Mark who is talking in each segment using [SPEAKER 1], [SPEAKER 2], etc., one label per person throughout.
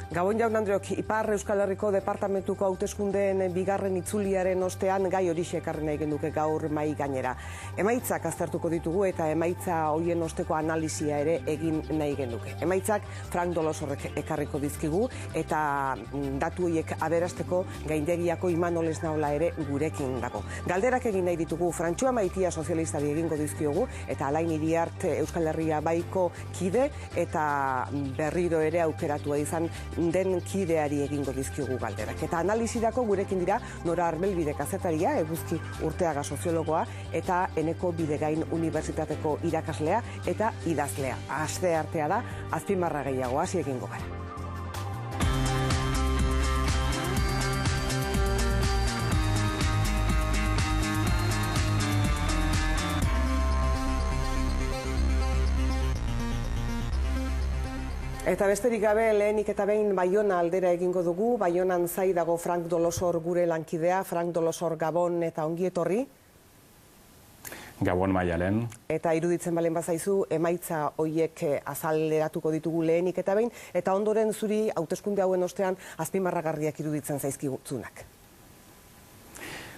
[SPEAKER 1] Gabon jaun Andreok, Ipar Euskal Herriko Departamentuko hauteskundeen bigarren itzuliaren ostean gai horixe ekarri nahi genuke gaur mahai gainera. Emaitzak aztertuko ditugu eta emaitza hoien osteko analisia ere egin nahi genuke. Emaitzak Frank Dolosorrek ekarriko dizkigu eta datu horiek aberasteko gaindegiako Imanol Esnaola ere gurekin dago. Galderak egin nahi ditugu Frantxoa Maitia sozialistari egingo dizkiogu eta Alain Iriart Euskal Herria baiko kide eta berriro ere aukeratua izan den kideari egingo dizkigu galderak. Eta analizirako gurekin dira Nora Arbelbide kazetaria, Eguzki Urteaga soziologoa eta Eneko Bidegain Unibertsitateko irakaslea eta idazlea. Aste artea da, azpimarra gehiago hasi egingo gara. Eta besterik gabe lehenik eta behin Baiona aldera egingo dugu. Baionan zai dago Frank Dolosor gure lankidea. Frank Dolosor, Gabon eta ongi etorri.
[SPEAKER 2] Gabon Maialen.
[SPEAKER 1] Eta iruditzen balen bazaizu, emaitza hoiek azaleratuko ditugu lehenik eta behin, eta ondoren zuri hauteskunde hauen ostean azpimarragarriak iruditzen zaizkiguzunak.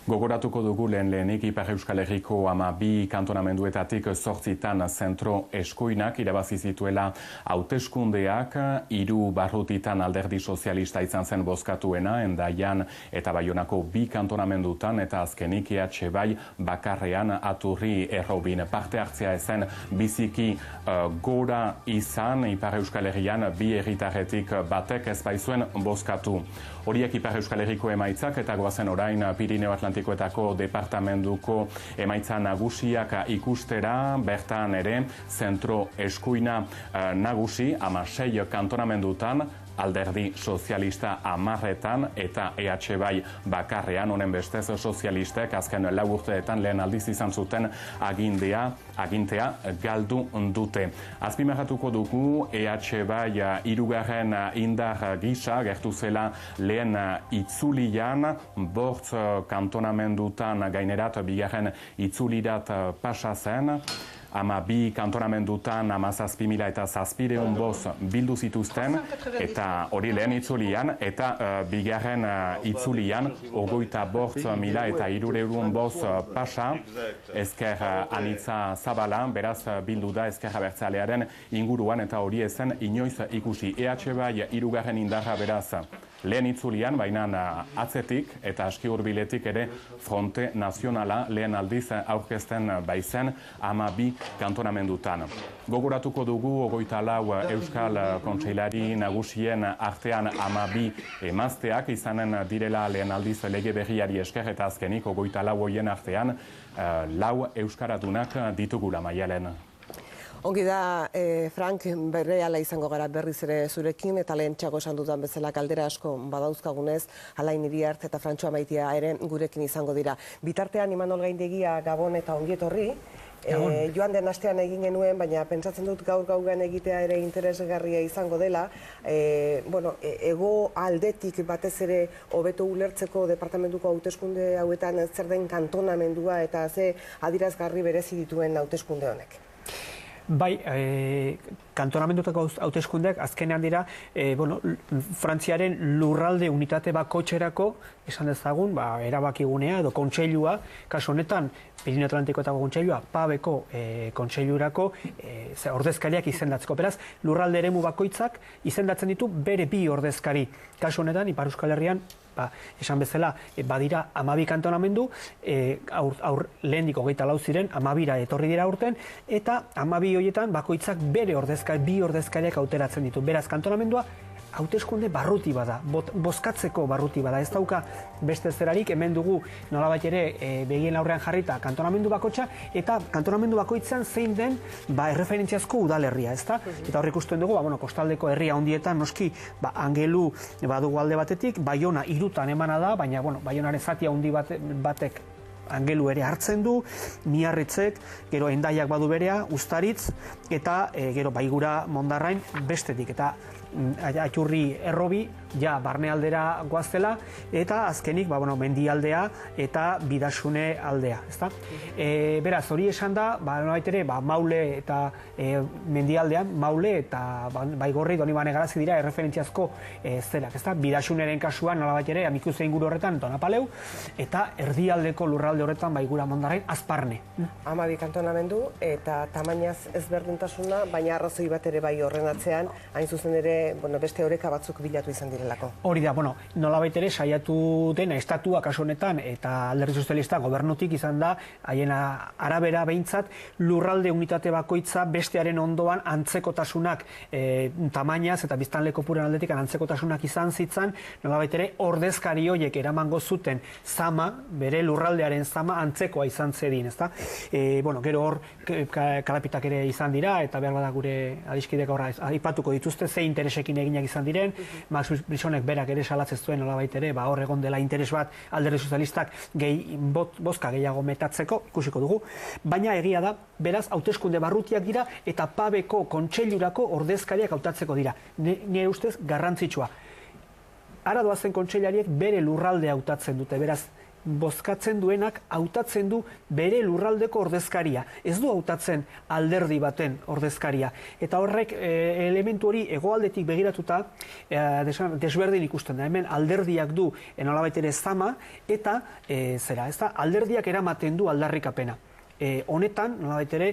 [SPEAKER 2] Gogoratuko dugu lehenik Ipar Euskal Herriko 12 kantonamenduetatik 8 zentro eskuinak irabazi zituela hauteskundeak, 3 barrutitan Alderdi Sozialista izan zen bozkatuena, Hendaian eta Baionako 2 kantonamendutan eta azkenik EH Bai bakarrean Aturri Errobin. Parte hartzea ezen biziki gora izan Ipar Euskal Herrian 2 herritarretik batek ez baizuen bozkatu. Horiek Ipar Euskal Herriko emaitzak eta goazen orain Pirineo Atlantikoetako departamentuko emaitza nagusiak ikustera, bertan ere zentro eskuina nagusi 16 kantonamendutan, Alderdi Sozialista 10etan eta EH Bai bakarrean, honen bestez sozialistek azken 4 urteetan lehen aldiz izan zuten agintea galdu dute. Azpimarratuko dugu EH Bai 3. indar gisa gertu zela lehen itzulian, 5 kantonamendutan gainerat bigarren itzulirat pasa zen. 12 kantonamendutan 17.000 eta 700 boz bildu zituzten, eta hori lehen itzulian, eta bigarren itzulian 25.000 eta 300 boz pasa, Ezker Anitza Zabala, beraz bildu da Ezker Abertzalearen inguruan, eta hori ezen inoiz ikusi. EH Bai 3. indarra beraz lehen itzulian, baina atzetik eta aski hurbiletik ere Fronte Nazionala lehen aldiz aurkezten baizen 12 kantonamendutan. Gogoratuko dugu 24 Euskal Kontseilari nagusien artean 12 emazteak izanen direla lehen aldiz lege berriari esker, eta azkenik 24 hoien artean 4 euskaradunak ditugula Maialen.
[SPEAKER 1] Ongi da, Frank, berrehala izango gara berriz ere zurekin, eta lehen txago esan dudan bezala galdera asko badauzkagunez, Alain Iriart eta Frantxoa Maitia ere gurekin izango dira. Bitartean Imanol Gaindegia, Gabon eta ongi etorri. Joan den astean egin genuen, baina pentsatzen dut gaur gaugan egitea ere interesgarria izango dela. Ego aldetik batez ere hobeto ulertzeko departamentuko hauteskunde hauetan zer den kantonamendua eta ze adierazgarri berezi dituen hauteskunde honek.
[SPEAKER 3] Bai, kantonamendutako hauteskundeak azkenean dira, Frantziaren lurralde unitate bakotxerako, esan dezagun, erabakigunea edo kontseilua, kasu honetan, Pirineo Atlantikoetako kontseilua, PABeko kontseilurako ordezkariak izendatzeko. Beraz, lurralde eremu bakoitzak izendatzen ditu bere 2 ordezkari. Kasu honetan, Ipar Euskal Herrian, esan bezala, badira 12 kantonamendu, lehendik 24 ziren, 12 etorri dira urten, eta 12 horietan bakoitzak bere 2 ordezkariak hauteratzen ditu. Beraz, kantonamendua hauteskunde barruti bada, bozkatzeko barruti bada. Ez dauka beste zerarik, hemen dugu nolabait ere begien aurrean jarrita kantonamendu bakotxa, eta kantonamendu bakoitzan zein den erreferentziazko udalerria, ezta? Eta hor ikusten dugu, kostaldeko herria handietan noski Angelu badugu alde batetik, Baiona 3 emana da, baina Baionaren zati handi batek Angelu ere hartzen du, Miarritzek, gero Hendaiak badu berea, Uztaritz, eta gero Baigura Mondarrain bestetik, eta Aiturri Errobi, ja, barnealdera goaztela, eta azkenik, mendialdea eta Bidasune aldea, ezta? Beraz, hori esan da, ere, Maule eta mendialdean, Maule eta Baigorri, Donibane Garazi dira erreferentziazko zelak, ezta? Bidasuneren kasuan, nolabait ere, Amikuze inguru horretan, Donapaleu, eta erdialdeko lurralde horretan, Baigura Mondarrain, Azparne.
[SPEAKER 1] 12 kantonamendu, eta tamainaz ezberdintasuna, baina arrazoi bat ere bai horren atzean, hain zuzen ere, beste oreka batzuk bilatu izan direlako.
[SPEAKER 3] Hori da, nolabait ere saiatu dena estatua kasu honetan eta Alderdi Sozialista gobernutik izan da, haien arabera behintzat, lurralde unitate bakoitza bestearen ondoan antzekotasunak tamainaz eta biztanle kopuren aldetik antzekotasunak izan zitzan, nolabait ere ordezkari horiek eramango zuten zama, bere lurraldearen zama antzekoa izan zedin, ezta? Gero hor kalapitak ere izan dira, eta behar bada gure adiskidek horra aipatuko dituzte, ze interesekin eginak izan diren, Max Brisonek berak ere salatzen zuen nolabait ere, hor egon dela interes bat Alderdi Sozialistak bozka gehiago metatzeko, ikusiko dugu, baina egia da, beraz, hauteskunde barrutiak dira eta Pabeko kontseilurako ordezkariak hautatzeko dira. Nire ustez garrantzitsua. Ara doazen kontseilariek bere lurralde hautatzen dute, beraz, bozkatzen duenak hautatzen du bere lurraldeko ordezkaria. Ez du hautatzen alderdi baten ordezkaria. Eta horrek elementu hori hegoaldetik begiratuta desberdin ikusten da. Hemen alderdiak du nolabait ere zama eta alderdiak eramaten du aldarrikapena. Honetan, nolabait ere,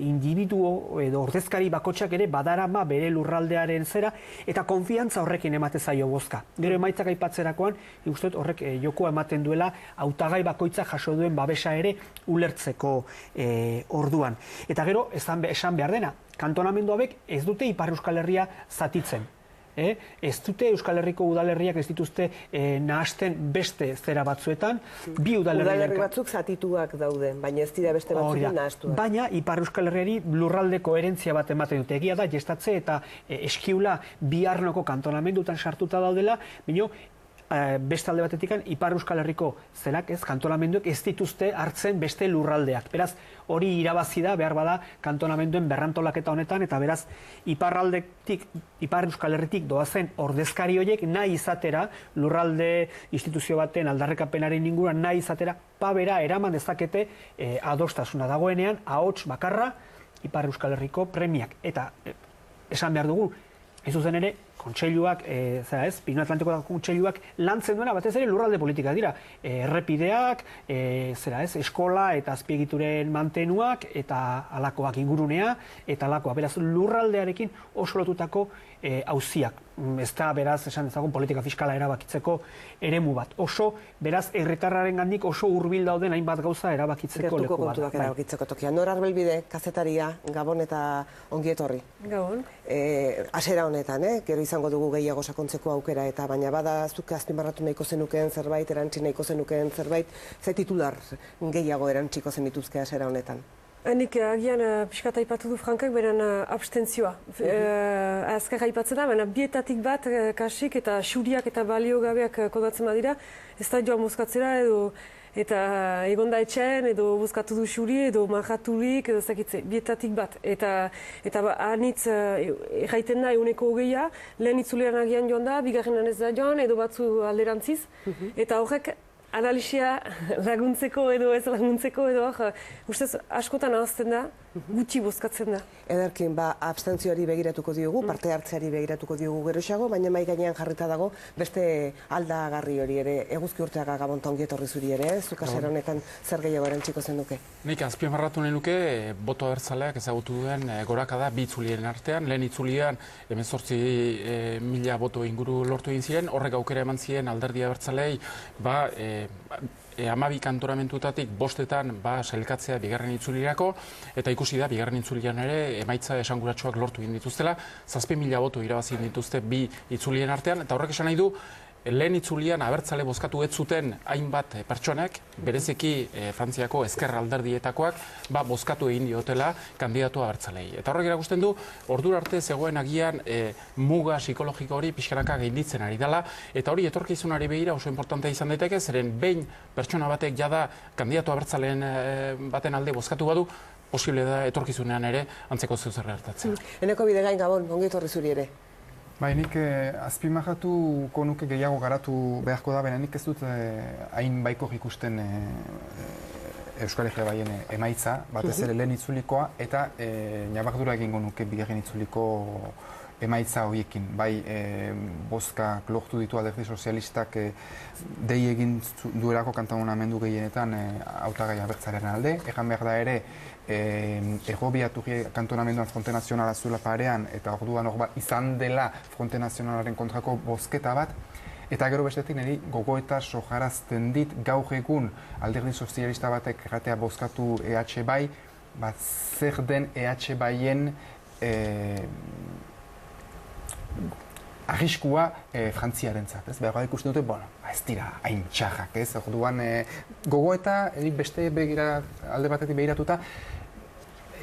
[SPEAKER 3] individuo edo ordezkari bakotxak ere badarama bere lurraldearen zera eta konfiantza horrekin emate zaio bozka. Gero emaitzak aipatzerakoan, ikustot horrek jokoa ematen duela hautagai bakoitza jaso duen babesa ere ulertzeko orduan. Eta gero, esan behar dena, kantonamendu hauek ez dute Ipar Euskal Herria zatitzen. Ez dute Euskal Herriko udalerriak ez dituzte nahasten beste zera batzuetan.
[SPEAKER 1] Udalerri batzuk zatituak daude, baina ez dira beste batzuetan nahastuak.
[SPEAKER 3] Baina Ipar Euskal Herriari lurraldeko herentzia bat ematen dute. Egia da, Jestatze eta Eskiula Biarnoko kantonamendutan sartuta daudela, baina beste alde batetik Ipar Euskal Herriko zelak kantonamenduek ez dituzte hartzen beste lurraldeak. Beraz, hori irabazi da, behar bada, kantonamenduen berrantolaketa honetan, eta beraz, Ipar Euskal Herritik doazen ordezkari horiek nahi izatera, lurralde instituzio baten aldarrekapenaren inguruan nahi izatera, pabera eraman dezakete adostasuna dagoenean, ahots bakarra, Ipar Euskal Herriko premiak. Eta, esan behar dugu, ez zuzen ere, kontseiluak, Pirinio Atlantiko kontseiluak lantzen duena, batez ere lurralde politika dira. Errepideak, eskola eta azpiegituren mantenuak, eta alakoak ingurunea, eta alakoa. Beraz, lurraldearekin oso lotutako auziak. Ez da, beraz, esan ezagun politika fiskala erabakitzeko eremu bat. Oso, beraz, herritarraren gandik oso hurbil dauden hainbat gauza erabakitzeko leku bat.
[SPEAKER 1] Gertuko kontuak erabakitzeko tokia. Nor Arbelbide, kazetaria, Gabon eta ongi etorri.
[SPEAKER 4] Gabon.
[SPEAKER 1] Hasiera honetan, gero izango dugu gehiago sakontzeko aukera, eta baina bada zuk azpimarratu nahiko zenukeen zerbait, erantzi nahiko zenukeen zerbait, ze titular gehiago erantziko zenituzke hasiera honetan?
[SPEAKER 4] Nik agian pixkat aipatu du Frankak beren abstentzioa. Azkar aipatzen da, baina bietatik bat kasik eta xuriak eta baliogabeak kodatzen badira, ez da joan bozkatzera edo eta egon da etxean edo bozkatu du xuri edo marraturik edo zakitze, bietatik bat. Eta anitz erraiten da eguneko hogeia, lehen itzulean agian joan da, bigarrenan ez da joan edo batzu alderantziz. Eta horrek analisia laguntzeko edo ez laguntzeko edo ustez askotan ahazten da, gutxi bozkatzen da.
[SPEAKER 1] Ederkin, abstentzioari begiratuko diogu, parte hartzeari begiratuko diogu geroxago, baina mai gainean jarrita dago beste aldagarri hori ere, Eguzki Urteaga Gabon ta ongi etorri zuri ere, zuk hasiera honetan zer gehiago erantziko zenuke?
[SPEAKER 5] Nik azpimarratu nahi nuke boto abertzaleak ezagutu duen gorakada bi itzulien artean, lehen itzulian 18.000 boto inguru lortu egin ziren, horrek aukera eman ziren alderdi abertzalei 12 kantonamentutatik 5etan sailkatzea bigarren itzulirako, eta ikusi da bigarren itzulian ere emaitza esanguratsuak lortu egin dituztela, 7.000 boto irabazi dituzte bi itzulien artean, eta horrek esan nahi du lehen itzulian abertzale bozkatu ez zuten hainbat pertsonek, bereziki Frantziako ezker alderdietakoak, bozkatu egin diotela kandidatu abertzalei. Eta horrek erakusten du, ordura arte zegoen agian muga psikologiko hori pixkanaka gainditzen ari dela, eta hori etorkizunari begira oso importantea izan daiteke, zeren behin pertsona batek jada kandidatu abertzaleen baten alde bozkatu badu, posible da etorkizunean ere antzeko zeuzerre hartatzen.
[SPEAKER 1] Eneko Bidegain, Gabon, ongi etorri zuri ere.
[SPEAKER 6] Bai, nik azpimarratuko nuke gehiago garatu beharko da, baina nik ez dut hain baiko ikusten Euskal Herria Baien emaitza, batez ere lehen itzulikoa, eta nabardura egingo nuke bigarren itzuliko emaitza horiekin. Bai, bozkak lortu ditu alderdi sozialistak dei egin duelako kantonamendu gehienetan hautagai abertzalearen alde. Egan behar da ere, Errobiaturri kantonamenduan Fronte Nazionala zuela parean, eta orduan hor izan dela Fronte Nazionalaren kontrako bozketa bat, eta gero bestetik niri gogoeta sojarazten dit gaur egun alderdi sozialista batek erratea bozkatu EH Bai, zer den EH Baien arriskua Frantziarentzat, ez? Behar ikusten dute, ez dira hain txarrak, ez? Orduan, gogoeta, beste alde batetik begiratuta,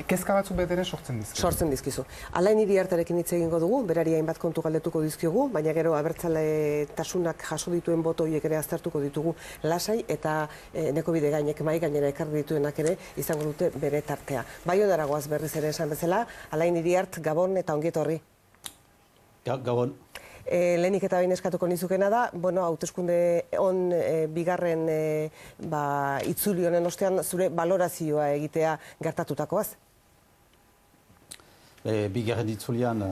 [SPEAKER 6] kezka batzuk betere sortzen dizkizu.
[SPEAKER 1] Sortzen dizkizu. Alain Iriarterekin hitz egingo dugu, berari hainbat kontu galdetuko dizkiogu, baina gero abertzaletasunak jaso dituen boto horiek ere aztertuko ditugu lasai, eta Eneko Bidegainek mahai gainera ekarri dituenak ere izango dute bere tartea. Baionara goaz berriz ere esan bezala, Alain Iriart, Gabon eta ongi etorri.
[SPEAKER 7] Gabon.
[SPEAKER 1] Lehenik eta behin eskatuko nizukena da, hauteskunde bigarren itzuli honen ostean zure balorazioa egitea gertatutakoaz?
[SPEAKER 7] Bigarren itzulian,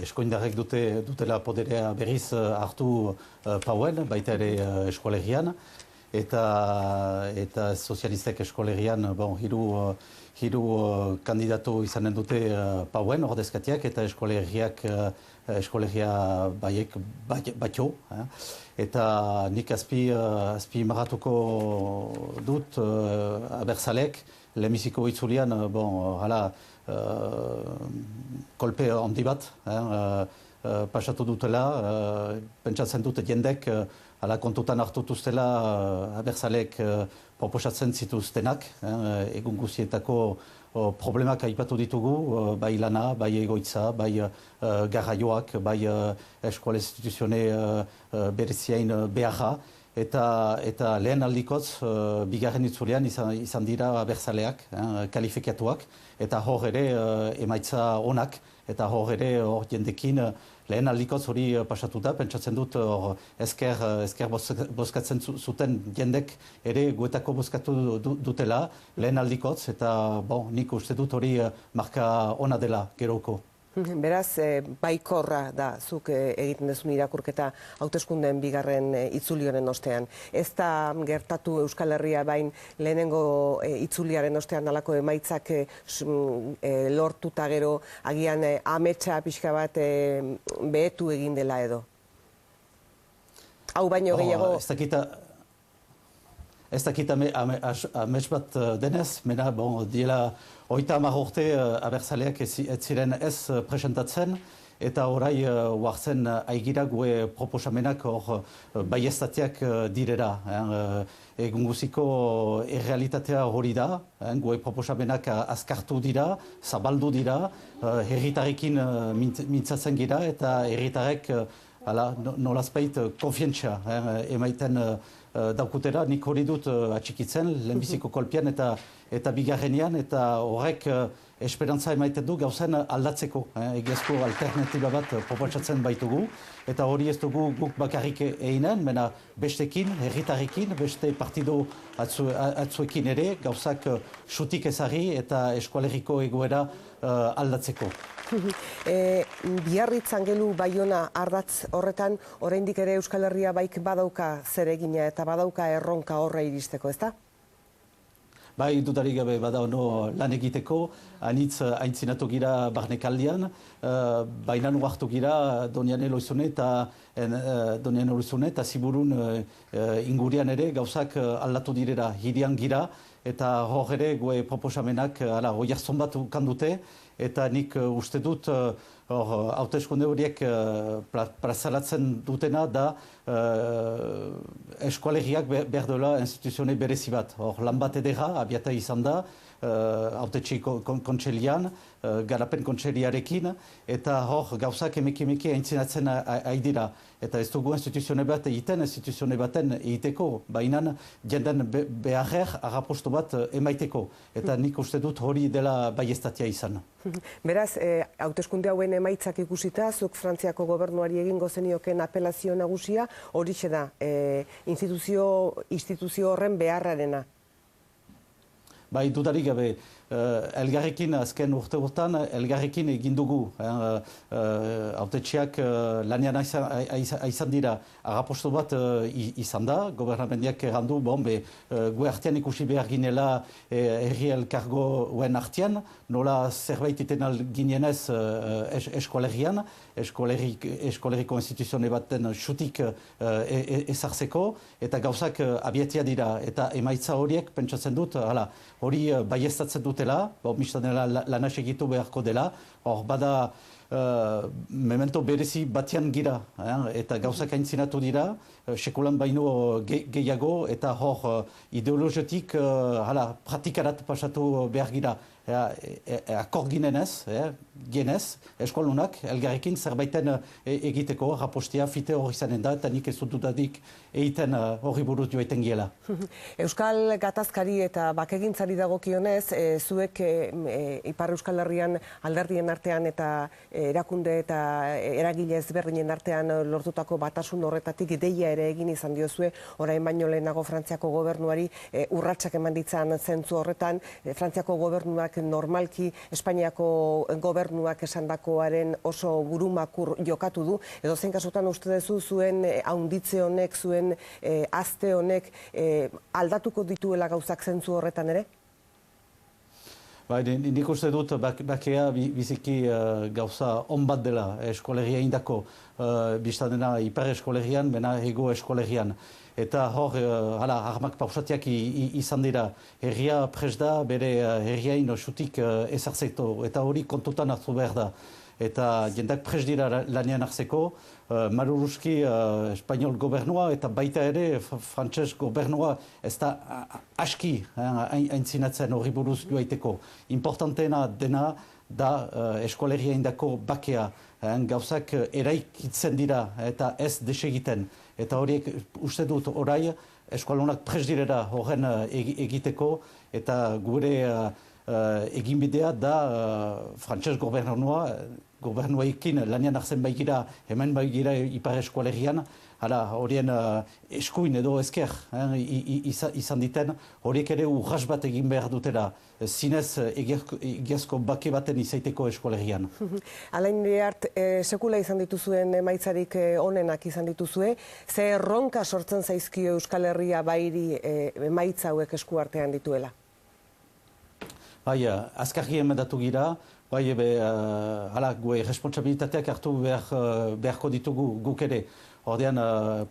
[SPEAKER 7] eskoindarrek dutela poderea berriz hartu pauen, baita ere eskolegian, eta sozialistek eskolegian hiru kandidatu izanen dute pauen ordezkatiak, eta eskolegia baiek batio. Eta nik azpi marratuko dut abertzalek, lehenbiziko itzulian, kolpe handi bat pasatu dutela, pentsatzen dut jendek kontutan hartutuztela abertzalek proposatzen zituztenak, egun guzietako problemak aipatu ditugu, bai lana, bai egoitza, bai garraioak, bai eskola instituzione bereziain beharra, eta lehen aldikotz, bigarren itzulean izan dira abertzaleak, kalifikatuak, eta hor ere emaitza onak, eta hor ere jendekin lehen aldikotz hori pasatu da, pentsatzen dut ezker bozkatzen zuten jendek ere guetako bozkatu dutela lehen aldikotz, eta nik uste dut hori marka ona dela geroko.
[SPEAKER 1] Beraz, baikorra da zuk egiten dezun irakurketa hauteskundeen bigarren itzuli honen ostean. Ez da gertatu Euskal Herria bain lehenengo itzuliaren ostean alako emaitzak lortuta gero agian ametsa pixka bat behetu egin dela edo? Hau baino gehiago...
[SPEAKER 7] Ez dakit amets bat denez, mena diela 30 urte abertzaleak ez ziren ez presentatzen, eta orai huartzen aigira gue proposamenak baiestateak direra. Egun guziko errealitatea hori da, gue proposamenak azkartu dira, zabaldu dira, herritarekin mintzatzen gira, eta herritarek nolazpait konfientzia emaiten daukutera, nik hori dut atxikitzen, lehenbiziko kolpian eta bigarrenean, eta horrek esperantza emaiten du gauzen aldatzeko. Egiazko alternatiba bat proposatzen baitugu, eta hori ez dugu guk bakarrik eginen, mena bestekin, herritarekin, beste partido atzuekin ere, gauzak sutik ezari eta eskualeriko egoera aldatzeko.
[SPEAKER 1] Biarritz Angelu Baiona ardatz horretan, oraindik ere Euskal Herria baik badauka zeregina eta badauka erronka horra iristeko, ezta?
[SPEAKER 7] Bai, dudarik gabe bada ono lan egiteko, anitz aintzinatu gira barnekaldian, baina nuartu gira Doniane Loizune eta Ziburun ingurian ere gauzak aldatu direra, hirian gira, eta hor ere gue proposamenak oiarzon bat kandute, eta nik uste dut hauteskunde horiek plazaratzen dutena da eskolegiak behar duela instituzione berezi bat. Lan bat edera, abiata izan da, hautetxe kontselian, garapen kontseliarekin, eta gauzak emeki aintzinatzen dira. Eta ez dugu instituzione bat egiten, instituzione baten egiteko, baina jenden beharrer agaposto bat emaiteko. Eta nik uste dut hori dela baiestatia izan.
[SPEAKER 1] Beraz, hauteskunde hauen emaitzak ikusita, zuk Frantziako gobernuari egingo zenioken apelazio nagusia, horixe da, instituzio horren beharrarena.
[SPEAKER 7] Bai, dudarik gabe, elgarrekin azken urteotan, elgarrekin egin dugu. Hautetxeak lanian izan dira, agaposto bat izan da, gobernamendiak errandu, gu artean ikusi behar ginela herri elkargoen artean, nola zerbait iten ginenez eskolegian, eskolegiko instituzione baten xutik ezartzeko, eta gauzak abietia dira, eta emaitza horiek pentsatzen dut, hori baiestatzen dutela, mistan dela lana segitu beharko dela, hor bada memento berezi batean gira, eta gauzak aintzinatu dira, sekulan baino gehiago, eta hor ideologiotik praktikarat pasatu behar gira. Akor ginenez, eskolunak, elgarrekin zerbaiten egiteko, rapostia fite hori zanen da, eta nik ez dudadik egiten hori buruz joaiten giela.
[SPEAKER 1] Euskal gatazkari eta bakegintzari dagokionez, zuek Ipar Euskal Herrian alderdien artean eta erakunde eta eragile ezberdinen artean lortutako batasun horretatik deia ere egin izan diozue, orain baino lehenago Frantziako gobernuari urratsak eman ditzan zentzu horretan, Frantziako gobernuak normalki Espainiako gobernuak esandakoaren oso burumakur jokatu du, edo zein kasutan uste duzu zuen haunditze honek, zuen azte honek aldatuko dituela gauzak zentzu horretan ere?
[SPEAKER 7] Nik uste dut bakea biziki gauza on bat dela eskolegia indako, biztadena Ipar eskolegian, bena Hego eskolegian. Eta hor, armak pausatiak izan dira, herria prest da, bere herriain xutik ezartzeko, eta hori kontutan hartu behar da. Eta jendak prest dira lanian hartzeko, maruruski Espainiol gobernua eta baita ere frantses gobernua ez da aski aintzinatzen hori buruz joaiteko. Importanteena dena da eskolegia indako bakea, gauzak eraikitzen dira eta ez desegiten. Eta horiek uste dut orai eskolonak prest direra horren egiteko eta gure eginbidea da frantses gobernuekin lanian hartzen baigira, hemen baigira Ipar Eskolegian, horien eskuin edo esker izan diten, horiek ere urras bat egin behar dutela, zinez egiazko bake baten izaiteko eskolegian.
[SPEAKER 1] Alain Iriart, sekula izan dituzuen emaitzarik onenak izan dituzue, ze erronka sortzen zaizkio Euskal Herria bairi emaitza hauek eskuartean dituela?
[SPEAKER 7] Bai, azkarri emendatu gira, bai, gue responsabilitateak hartu beharko ditugu guk ere. Ordean,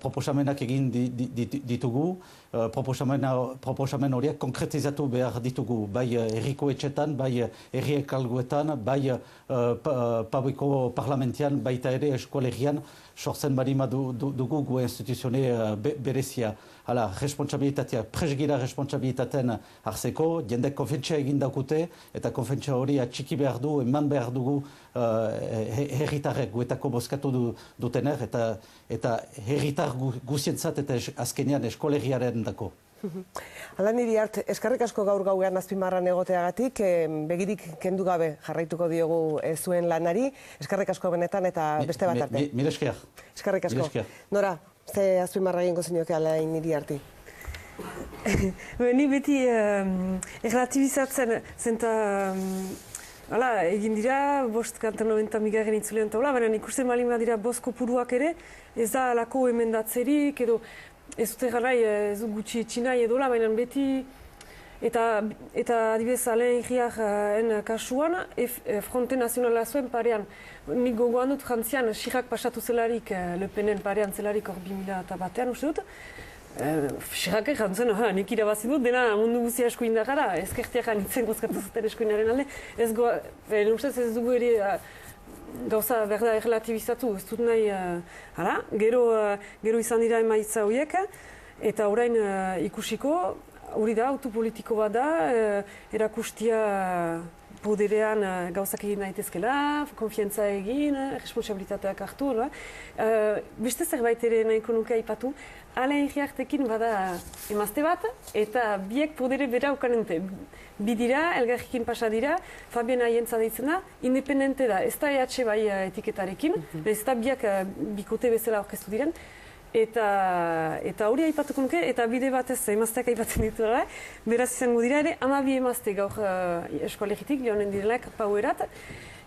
[SPEAKER 7] proposamenak egin ditugu, proposamen horiek konkretizatu behar ditugu, bai herriko etxetan, bai herri ekalguetan, bai paueko parlamentian, baita ere eskolegian, sortzen barima dugu gue instituzione berezia. Responsabilitatea, presgira responsabilitaten hartzeko, jendek konfentzia egin daukute, eta konfentzia hori atxiki behar du, eman behar dugu herritarrek guetako bozkatu dutener, eta herritar guzientzat eta azkenean eskolegiaren dako.
[SPEAKER 1] Alain Iriart, eskerrik asko gaur gauean azpimarran egoteagatik, begirik kendu gabe jarraituko diogu zuen lanari, eskerrik asko benetan eta beste bat arte.
[SPEAKER 7] Mil esker.
[SPEAKER 1] Eskerrik asko. Nora, ze azpimarra egingo zenioke Alain Iriarti?
[SPEAKER 4] Ni beti erlatibizatzen zenta egin dira, 590 itzulean taula, baina ikusten malin badira bost kopuruak ere, ez da alako emendatzerik, edo ez dute garrai ez du gutxi etxinai edola, baina beti eta adibidez Alain Iriarren kasuan, Fronte Nazionala zuen parean, nik gogoan dut Frantzian Chirac pasatu zelarik, Le Penen parean zelarik hor 2001, uste dut, Xerrak jantzen, nik irabazi dut, dena mundu guzia eskuin da gara, ezkertiak anitzen gozkatu zuten eskuinaren alde. Ez dugu ere gauza berda errelativizatu, ez dut nahi, gero izan dira emaitza horiek, eta orain ikusiko, hori da, autu politiko bat da, erakustia poderean gauzak egin daitezkela, konfiantza egin, responsabilitateak hartu. Beste zerbait ere nahiko nuke aipatu, Alain Iriartekin bada emazte bat, eta biek podere bera ukanente. Bi dira, elgarrikin pasa dira, Fabian Aientza deitzen da, independente da, ez da EH bai etiketarekin, ez da biak bikote bezala orkestu diren, eta hori aipatuko nuke, eta bide batez emazteak aipatzen ditu da, beraz izango dira ere, 12 emazte gaur eskoalegitik, joanen direlak pauerat,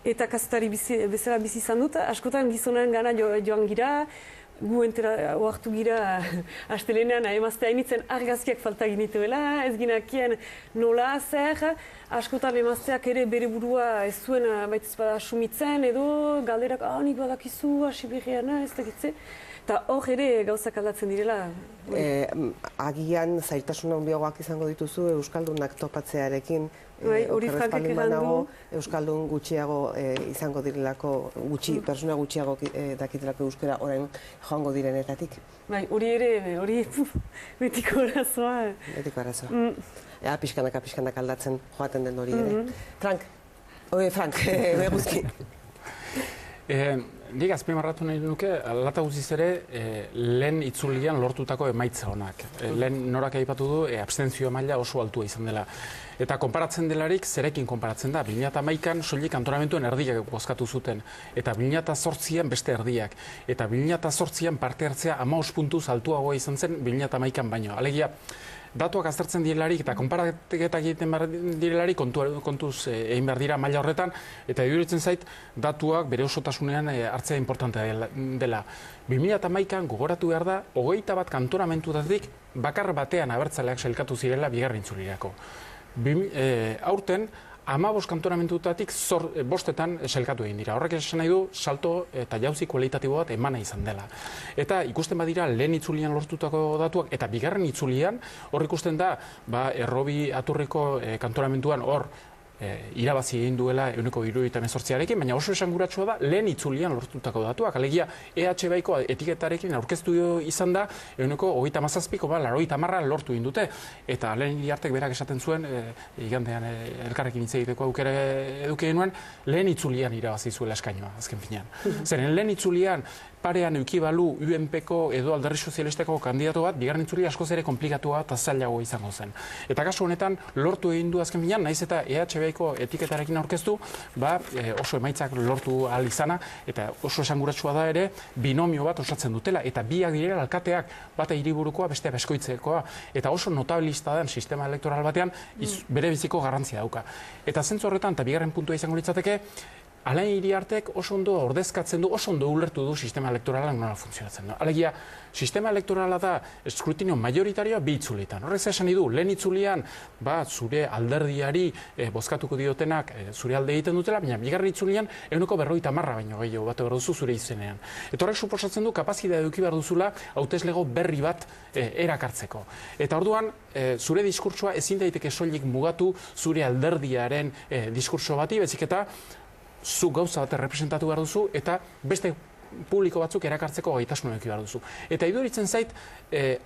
[SPEAKER 4] eta kazetari bezala bizi izan dut, askotan gizonan gana joan gira, gu entera oartu gira astelenean emazte hainitzen argazkiak falta ginituela, ez ginakien nola zer, askotan emazteak ere bere burua ez zuen baitez bada sumitzen edo galderak, nik badakizu, asibirriana, ez dakitze. Eta hor ere gauzak aldatzen direla.
[SPEAKER 1] Agian zailtasun handiagoak izango dituzu Euskaldunak topatzearekin.
[SPEAKER 4] Hori Frankek egan du.
[SPEAKER 1] Euskaldun gutxiago izango direlako, persona gutxiago dakitelako euskara orain joango direnetatik.
[SPEAKER 4] Hori ere, hori betiko arazoa.
[SPEAKER 1] Betiko arazoa. Pixkanaka aldatzen joaten den hori ere. Frank, Eguzki.
[SPEAKER 5] Nik azpimarratu nahi nuke, lata guztiz ere, lehen itzulian lortutako emaitza honak. Lehen norak aipatu du, abstentzio maila oso altua izan dela. Eta konparatzen delarik, zerekin konparatzen da. 2011an soilik kantonamentuen erdiak bozkatu zuten. Eta 2008an beste erdiak. Eta 2008an parte hartzea 15 puntuz altuagoa izan zen 2011an baino. Alegia, datuak aztertzen direlarik eta konparaketak egiten direlarik kontuz egin behar dira maila horretan, eta iduritzen zait datuak bere osotasunean hartzea importantea dela. 2011an gogoratu behar da, 21 kantonamentutatik bakar batean abertzaleak sailkatu zirela bigarren itzulirako. Aurten, 15 kantonamentutatik bostetan sailkatu egin dira. Horrek esan nahi du, salto eta jauzi kualitatibo bat emana izan dela. Eta ikusten badira, lehen itzulian lortutako datuak, eta bigarren itzulian, hor ikusten da, Errobi Aturriko kantonamentuan hor irabazi egin duela 78%arekin, baina oso esanguratsua da lehen itzulian lortutako datuak. Alegia, EH baiko etiketarekin aurkeztu izan da 37%ko 80% lortu egin dute. Eta Alain Iriartek berak esaten zuen, igandean elkarrekin hitz egiteko aukera eduki genuen, lehen itzulian irabazi zuela eskainoa, azken finean. Zeren lehen itzulian parean eukibalu UNPko edo Alderdi Sozialistako kandidatu bat, bigarren itzuli askoz ere komplikatua eta zailago izango zen. Eta kasu honetan, lortu egin du azken finean, naiz eta EHBko etiketarekin aurkeztu, oso emaitzak lortu ahal izana, eta oso esanguratsua da ere, binomio bat osatzen dutela, eta biak direla alkateak, bata hiriburukoa, bestea beskoitzekoa, eta oso notabilista den sistema elektoral batean, bere biziko garrantzia dauka. Eta zentzu horretan, eta bigarren puntua izango litzateke, Alain Iriartek oso ondo ordezkatzen du, oso ondo ulertu du sistema elektorala nola funtzionatzen du. Alegia, sistema elektorala da eskrutinio majoritarioa bi itzulitan. Horrez esan du, lehen itzulian zure alderdiari bozkatuko diotenak zure alde egiten dutela, baina bigarren itzulian 40% baino gehiago bat behar duzu zure izenean. Eta horrek suposatzen du, kapazitatea eduki behar duzula hauteslego berri bat erakartzeko. Eta orduan, zure diskurtsoa ezin daiteke soilik mugatu zure alderdiaren diskurtso bati, bezik eta zu gauza bat representatu behar duzu eta beste publiko batzuk erakartzeko gaitasuna eduki behar duzu. Eta iduritzen zait,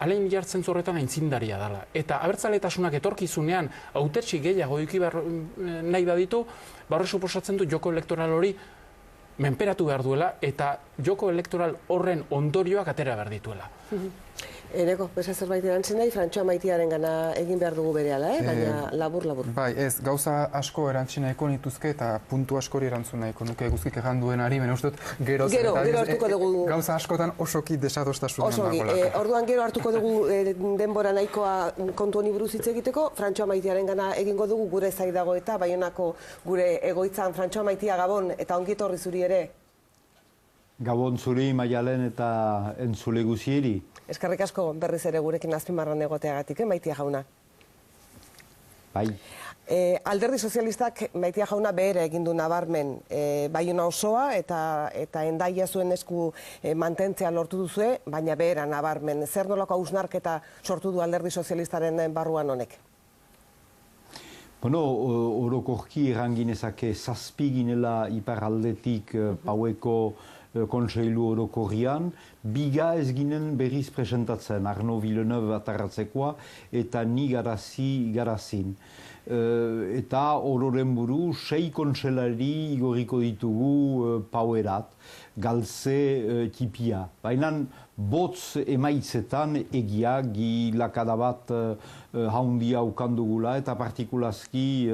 [SPEAKER 5] Alain Iriartek horretan aitzindaria dela. Eta abertzaletasunak etorkizunean hautetsi gehiago eduki behar nahi baditu, horrek suposatzen du joko elektoral hori menperatu behar duela eta joko elektoral horren ondorioak atera behar dituela.
[SPEAKER 1] Eneko, besa zerbait erantzen nahi, Frantxoa Maitiaren gana egin behar dugu berehala, baina labur.
[SPEAKER 6] Bai, ez, gauza asko erantzin nahiko nituzke eta puntu askori erantzun nahiko nuke Eguzkik egan duenari, baina uste dut gero
[SPEAKER 1] hartuko dugu.
[SPEAKER 6] Gauza askotan osoki desadostasunean dagoelako.
[SPEAKER 1] Orduan gero hartuko dugu denbora nahikoa kontu honi buruz hitz egiteko, Frantxoa Maitiaren gana egingo dugu gure zaidago eta Baionako gure egoitzan Frantxoa Maitia Gabon eta ongi etorri zuri ere.
[SPEAKER 8] Gabon zuri, Maialen eta entzule guzieri.
[SPEAKER 1] Eskerrik asko berriz ere gurekin azpimarran egoteagatik, Maitia jauna.
[SPEAKER 8] Bai.
[SPEAKER 1] Alderdi sozialistak Maitia jauna behera egin du nabarmen Baiona osoa eta Hendaia zuen esku mantentzea lortu duzue, baina behera nabarmen. Zer nolako hausnarketa sortu du Alderdi sozialistaren barruan honek?
[SPEAKER 8] Bueno, orokorki eranginezake zazpi ginela iparaldetik paueko kontseilu orokorrian, biga ez ginen berriz presentatzen, Arno Villeneuve atarratzekoa, eta ni garazin. Eta ororen buru, 6 kontselari igoriko ditugu pauerat, galtze tipia. Baina botz emaitzetan egia gilakada bat haundia ukandugula eta partikulazki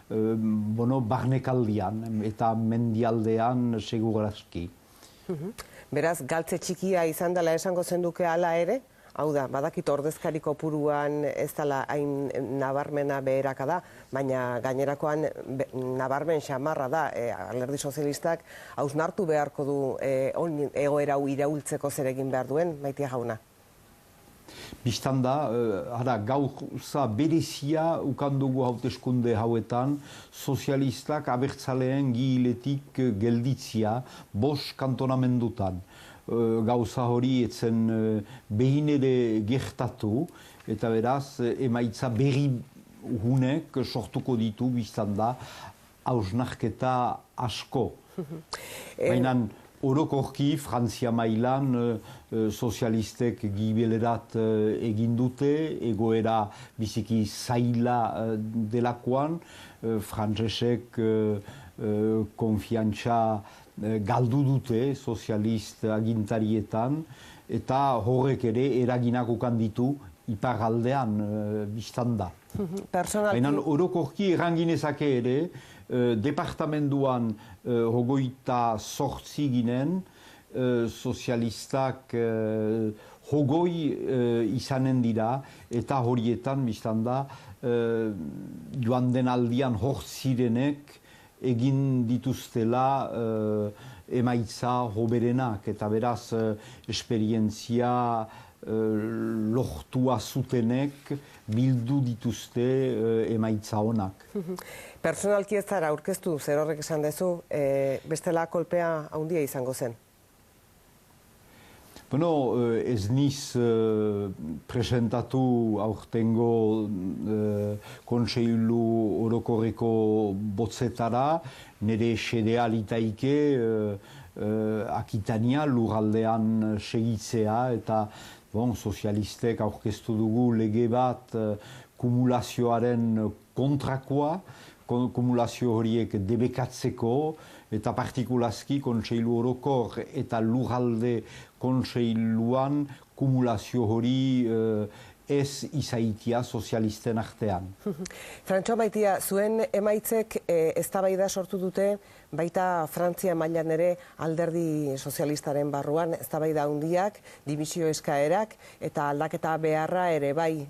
[SPEAKER 8] barnekaldian eta mendialdean segurazki.
[SPEAKER 1] Beraz, galtze txikia izan dela esango zenduke hala ere? Hau da, badakit ordezkari kopuruan ez dela hain nabarmena beheraka da, baina gainerakoan nabarmen xamarra da. Alderdi sozialistak hausnartu beharko du egoera hau iraultzeko zer egin behar duen, Maitia jauna.
[SPEAKER 8] Bistan da, gauza berezia ukandugu hauteskunde hauetan, sozialistak abertzaleen gihiletik gelditzia 5 kantonamendutan. Gauza hori etzen behin ere gertatu, eta beraz, emaitza berri hunek sortuko ditu biztan da, hausnarketa asko. Baina orokorki, Frantzia mailan sozialistek gibelerat egin dute, egoera biziki zaila delakoan, frantzesek konfiantza galdu dute sozialist agintarietan, eta horrek ere eraginak ukan ditu iparaldean biztan da. Baina orokorki eranginezake ere, departamenduan hogoita 8 ginen, sozialistak hogoi izanen dira, eta horietan biztan da, joan den aldian hor zirenek, egin dituztela emaitza hoberenak, eta beraz esperientzia lortua zutenek bildu dituzte emaitza honak.
[SPEAKER 1] Personalki ez zara aurkeztu, zer horrek esan dezu, bestela kolpea handia izango zen?
[SPEAKER 8] Bueno, ez niz presentatu aurtengo kontseilu orokorreko botzetara, nire xedea litaike Akitania lurraldean segitzea, eta sozialistek aurkeztu dugu lege bat kumulazioaren kontrakoa, kumulazio horiek debekatzeko, eta partikulazki kontseilu orokor eta lurralde kontseiluan kumulazio hori ez izaitia sozialisten artean.
[SPEAKER 1] Frantxo Maitia, zuen emaitzek eztabaida sortu dute, baita Frantzia mailan ere alderdi sozialistaren barruan, eztabaida handiak, dimisio eskaerak, eta aldaketa beharra ere bai.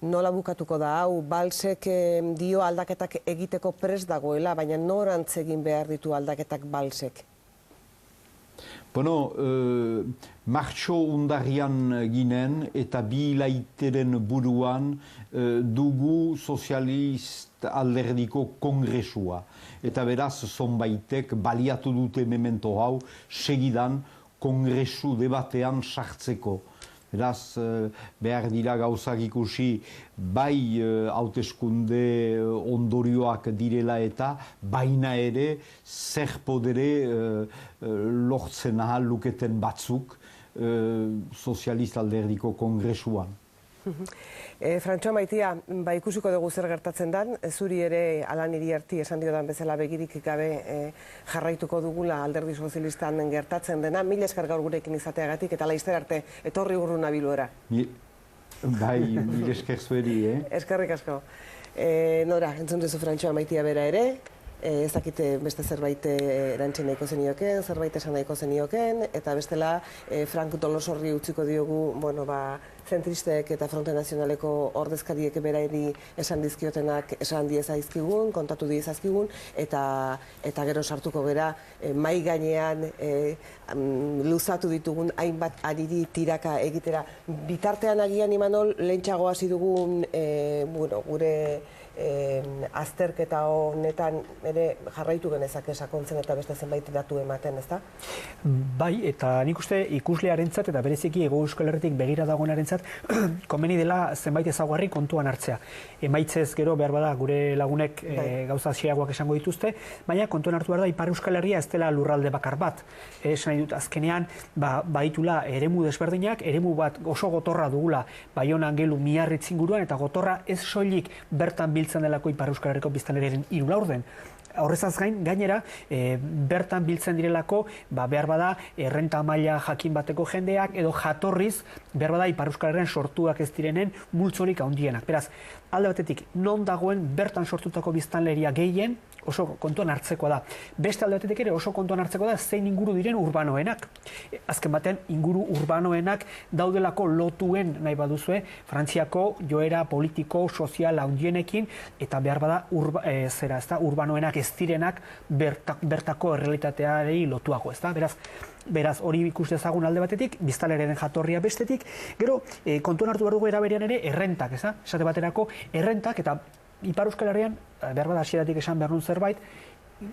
[SPEAKER 1] Nola bukatuko da hau, Balsek dio aldaketak egiteko prest dagoela, baina norantz egin behar ditu aldaketak Balsek?
[SPEAKER 8] Bueno, martxo undarrian ginen eta bi hilaiteren buruan dugu sozialist alderdiko kongresua. Eta beraz, zonbaitek baliatu dute memento hau segidan kongresu debatean sartzeko. Beraz, behar dira gauzak ikusi bai hauteskunde ondorioak direla eta baina ere zer podere lortzen ahal luketen batzuk sozialist alderdiko kongresuan.
[SPEAKER 1] Frantxo Maitia, ikusiko dugu zer gertatzen den, zuri ere Alan Iriarti esan diodan bezala begirik gabe jarraituko dugula alderdi sozialistan gertatzen dena, mila esker gaur gurekin izateagatik eta laizter arte etorri urruna biluera.
[SPEAKER 8] Bai, mila esker zueri,
[SPEAKER 1] Eskerrik asko. Nora, entzun duzu Frantxo Maitia bera ere, ez dakite beste zerbait erantzen nahiko zenioken, zerbait esan nahiko zenioken, eta bestela Frank Tolosorri utziko diogu, zentristek eta Fronte Nazionaleko ordezkariek berari esan dizkiotenak esan diezaizkigun, kontatu diezaizkigun, eta gero sartuko gera mai gainean luzatu ditugun hainbat ariri tiraka egitera. Bitartean agian Imanol, lehentxago hasi dugun gure azterketa honetan ere jarraitu genezake sakontzen eta beste zenbait datu ematen, ezta?
[SPEAKER 3] Bai, eta nik uste ikuslearentzat eta bereziki Hego Euskal Herritik begira dagoenarentzat komeni dela zenbait ezaugarri kontuan hartzea. Emaitzez gero behar bada gure lagunek gauza xeagoak esango dituzte, baina kontuan hartu behar da Ipar Euskal Herria ez dela lurralde bakar bat. Esan nahi dut azkenean baitula eremu desberdinak, eremu bat oso gotorra dugula Baiona, Angelu, Miarritz inguruan eta gotorra ez soilik bertan biltzen delako Ipar Euskal Herriko biztanleriaren 3 laurden. Horrezaz gain, gainera, bertan biltzen direlako, behar bada, errenta maila jakin bateko jendeak, edo jatorriz, behar bada, Ipar Euskal Herrian sortuak ez direnen multzorik handienak. Beraz, alde batetik, non dagoen bertan sortutako biztanleria gehien, oso kontuan hartzekoa da. Beste alde batetik ere oso kontuan hartzekoa da zein inguru diren urbanoenak. Azken batean, inguru urbanoenak daudelako lotuen nahi baduzue, Frantziako joera politiko, sozial handienekin, eta behar bada urbanoenak ez direnak bertako errealitateari lotuago, ez da? Beraz, hori ikus dezagun alde batetik, biztanleriaren jatorria bestetik, gero, kontuan hartu behar dugu eraberean ere, errentak, ez da? Esate baterako, errentak, eta Ipar Euskal Herrian, behar bada hasieratik esan behar nun zerbait,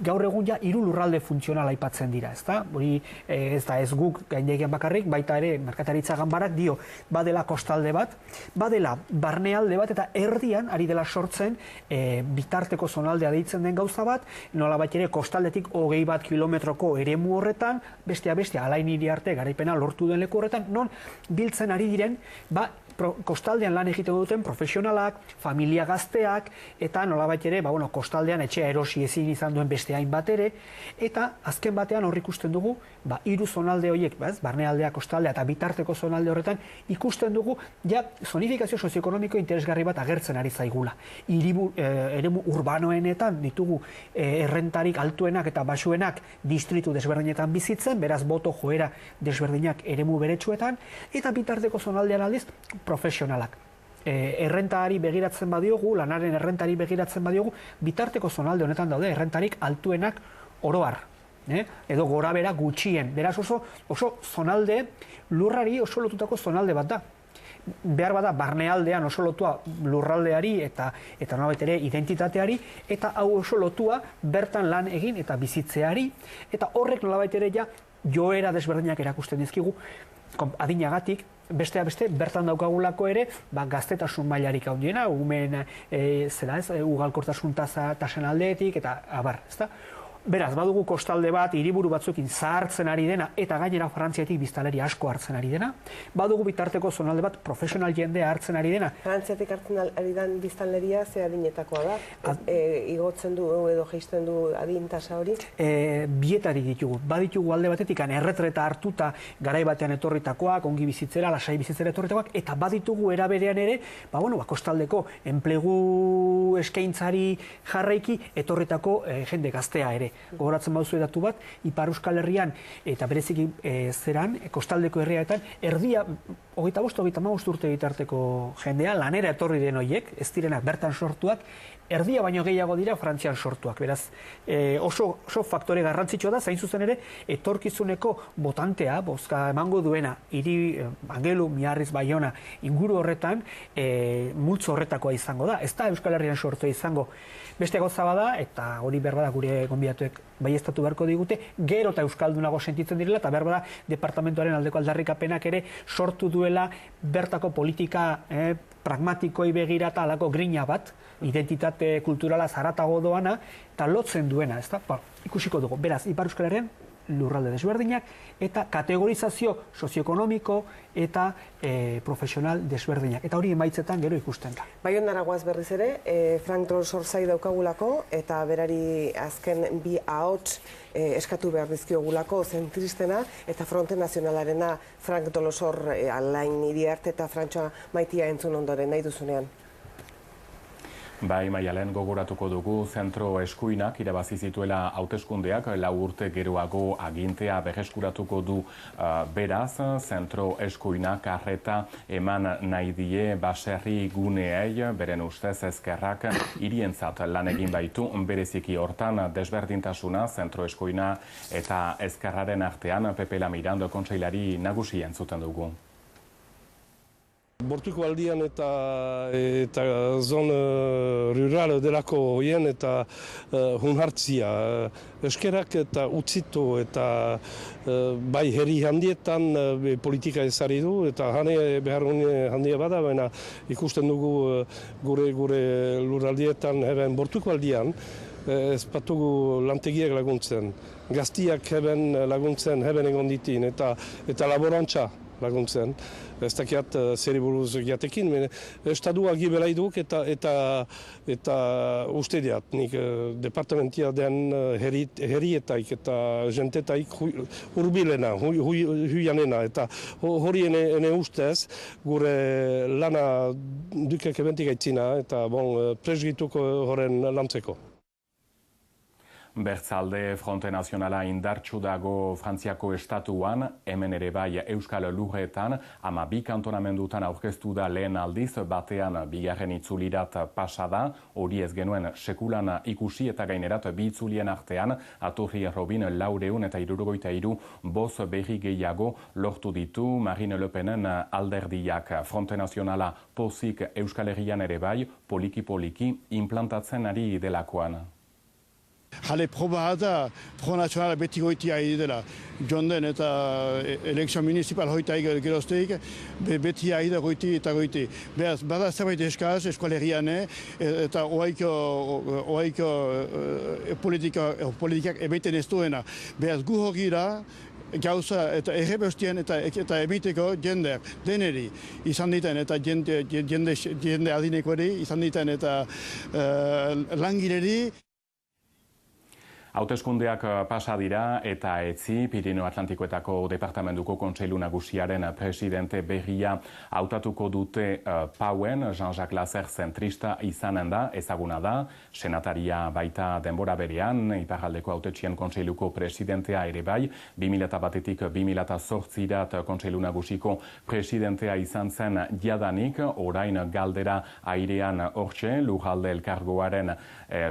[SPEAKER 3] gaur egun ja 3 lurralde funtzionala aipatzen dira, ezta? Hori ez da ez guk gaindegian bakarrik, baita ere merkataritza ganbarak dio badela kostalde bat, badela barnealde bat eta erdian ari dela sortzen bitarteko zonaldea deitzen den gauza bat, nolabait ere kostaldetik 21 kilometroko eremu horretan, bestea Alain hiri arte garaipena lortu den leku horretan, non biltzen ari diren, kostaldean lan egiten duten profesionalak, familia gazteak, eta nolabait ere, kostaldean etxea erosi ezin izan duen beste hainbat ere, eta azken batean hor ikusten dugu, 3 zonalde horiek, barnealdea, kostaldea eta bitarteko zonalde horretan, ikusten dugu, ja, zonifikazio sozioekonomiko interesgarri bat agertzen ari zaigula. Eremu urbanoenetan ditugu errentarik altuenak eta basuenak distritu desberdinetan bizitzen, beraz boto joera desberdinak eremu beretsuetan, eta bitarteko zonaldean aldiz, profesionalak. Errentari begiratzen badiogu, lanaren errentari begiratzen badiogu, bitarteko zonalde honetan daude errentarik altuenak oroar. Edo gorabera gutxien. Beraz oso zonalde, lurrari oso lotutako zonalde bat da. Behar bada barnealdean oso lotua lurraldeari eta nolabait ere identitateari, eta hau oso lotua bertan lan egin eta bizitzeari, eta horrek nolabait ere ja joera desberdinak erakusten dizkigu, adinagatik, besteak beste, bertan daukagulako ere, gaztetasun mailarik handiena, umeen ugalkortasun tasen aldeetik, eta abar, ezta? Beraz, badugu kostalde bat, hiriburu batzuekin zahartzen ari dena, eta gainera Frantziatik biztanleri asko hartzen ari dena. Badugu bitarteko zonalde bat, profesional jendea hartzen ari dena.
[SPEAKER 1] Frantziatik hartzen ari den biztanleria ze adinetakoa da? Igotzen du edo jaisten du adin tasa hori?
[SPEAKER 3] Bietari ditugu. Baditugu alde batetik erretreta hartuta garai batean etorritakoak, ongi bizitzera, lasai bizitzera etorritakoak, eta baditugu eraberean ere, kostaldeko enplegu eskaintzari jarraiki etorritako jende gaztea ere. Gogoratzen baduzu datu bat, Ipar Euskal Herrian eta bereziki kostaldeko herriaetan, erdia 25-35 urte bitarteko jendea, lanera etorri den horiek, ez direnak bertan sortuak, erdia baino gehiago dira Frantzian sortuak. Beraz, oso faktore garrantzitsua da, zain zuzen ere, etorkizuneko botantea, bozka emango duena, hiri Angelu, Miarritz, Baiona, inguru horretan, multzo horretakoa izango da. Ez da Euskal Herrian sortua izango. Beste gauza bada, eta hori behar bada gure gonbidatuek baieztatu beharko digute, gero eta euskaldunago sentitzen direla, eta behar bada departamentoaren aldeko aldarrikapenak ere sortu duela bertako politika pragmatikoi begira eta alako grina bat, identitate kulturala zaratago doana, eta lotzen duena, ez da? Ikusiko dugu. Beraz, Ipar Euskal Herrian lurralde desberdinak, eta kategorizazio sozioekonomiko eta profesional desberdinak. Eta hori emaitzetan gero ikusten da.
[SPEAKER 1] Baiondara goaz berriz ere, Frank Dolosor zai daukagulako, eta berari azken 2 ahots eskatu behar dizkiogulako zentristena eta Fronte Nazionalarena Frank Dolosor Alain Iriarte eta Frantxoa Maitia entzun ondoren nahi duzunean.
[SPEAKER 2] Bai, Maialen, gogoratuko dugu zentro eskuinak irabazi zituela hauteskundeak 4 urte geroago agintea berreskuratuko du beraz, zentro eskuinak arreta eman nahi die baserri guneei, beren ustez ezkerrak hirientzat lan egin baitu, bereziki hortan desberdintasuna zentro eskuina eta ezkerraren artean Pepe Lamirando kontseilari nagusi entzuten dugu.
[SPEAKER 9] Bortuko aldian eta zon rural delako hoien eta hunhartzia. Eskerak eta utzitu eta bai herri handietan politika ezari du eta behar handia bada, baina ikusten dugu gure lurraldietan heben Bortuko aldian ez batugu lantegiak laguntzen. Gaztiak heben laguntzen heben egon ditin eta laborantza laguntzen. Ez dakiat zeri buruz jatekin, estadua gibela iduk eta uste diat, nik departamentia den herrietaik eta jentetaik urbilena, huianena, eta hori ene ustez gure lana dukek ebentik aitzina eta presgituko horren lantzeko.
[SPEAKER 2] Bertzalde Fronte Nazionala indartsu dago Frantziako estatuan, hemen ere bai Euskal Lurretan, 12 kantonamendutan aurkeztu da lehen aldiz, batean bigarren itzulirat pasada, hori ez genuen sekulan ikusi eta gainerat bi itzulien artean, Aturri Robin 400 eta 63 boz berri gehiago lortu ditu Marine Le Penen alderdiak. Fronte Nazionala pozik Euskal Herrian ere bai, poliki-poliki implantatzen ari delakoan.
[SPEAKER 10] Jale proba da Front Nationala beti goitia dela. Jonden eta elekzio municipal hoita gerozteik, beti da goiti eta goiti. Beraz, bada zerbait eskaz, eskualerian, eta oaiko politikak ebeiten ez duena. Beraz, gu hori da, gauza eta errebestien eta emiteko jender, deneri izan diten eta jende adinekori izan diten eta langileri.
[SPEAKER 2] Hauteskundeak pasa dira eta etzi Pirineo Atlantikoetako Departamentuko Kontseilu Nagusiaren presidente berria hautatuko dute Pauen, Jean-Jacques Lasser zentrista izanen da, ezaguna da, senataria baita denbora berean, iparraldeko hautetxien kontseiluko presidentea ere bai, 2001-tik 2008-rat Kontseilu Nagusiko presidentea izan zen jadanik, orain galdera airean hortxe, lurralde elkargoaren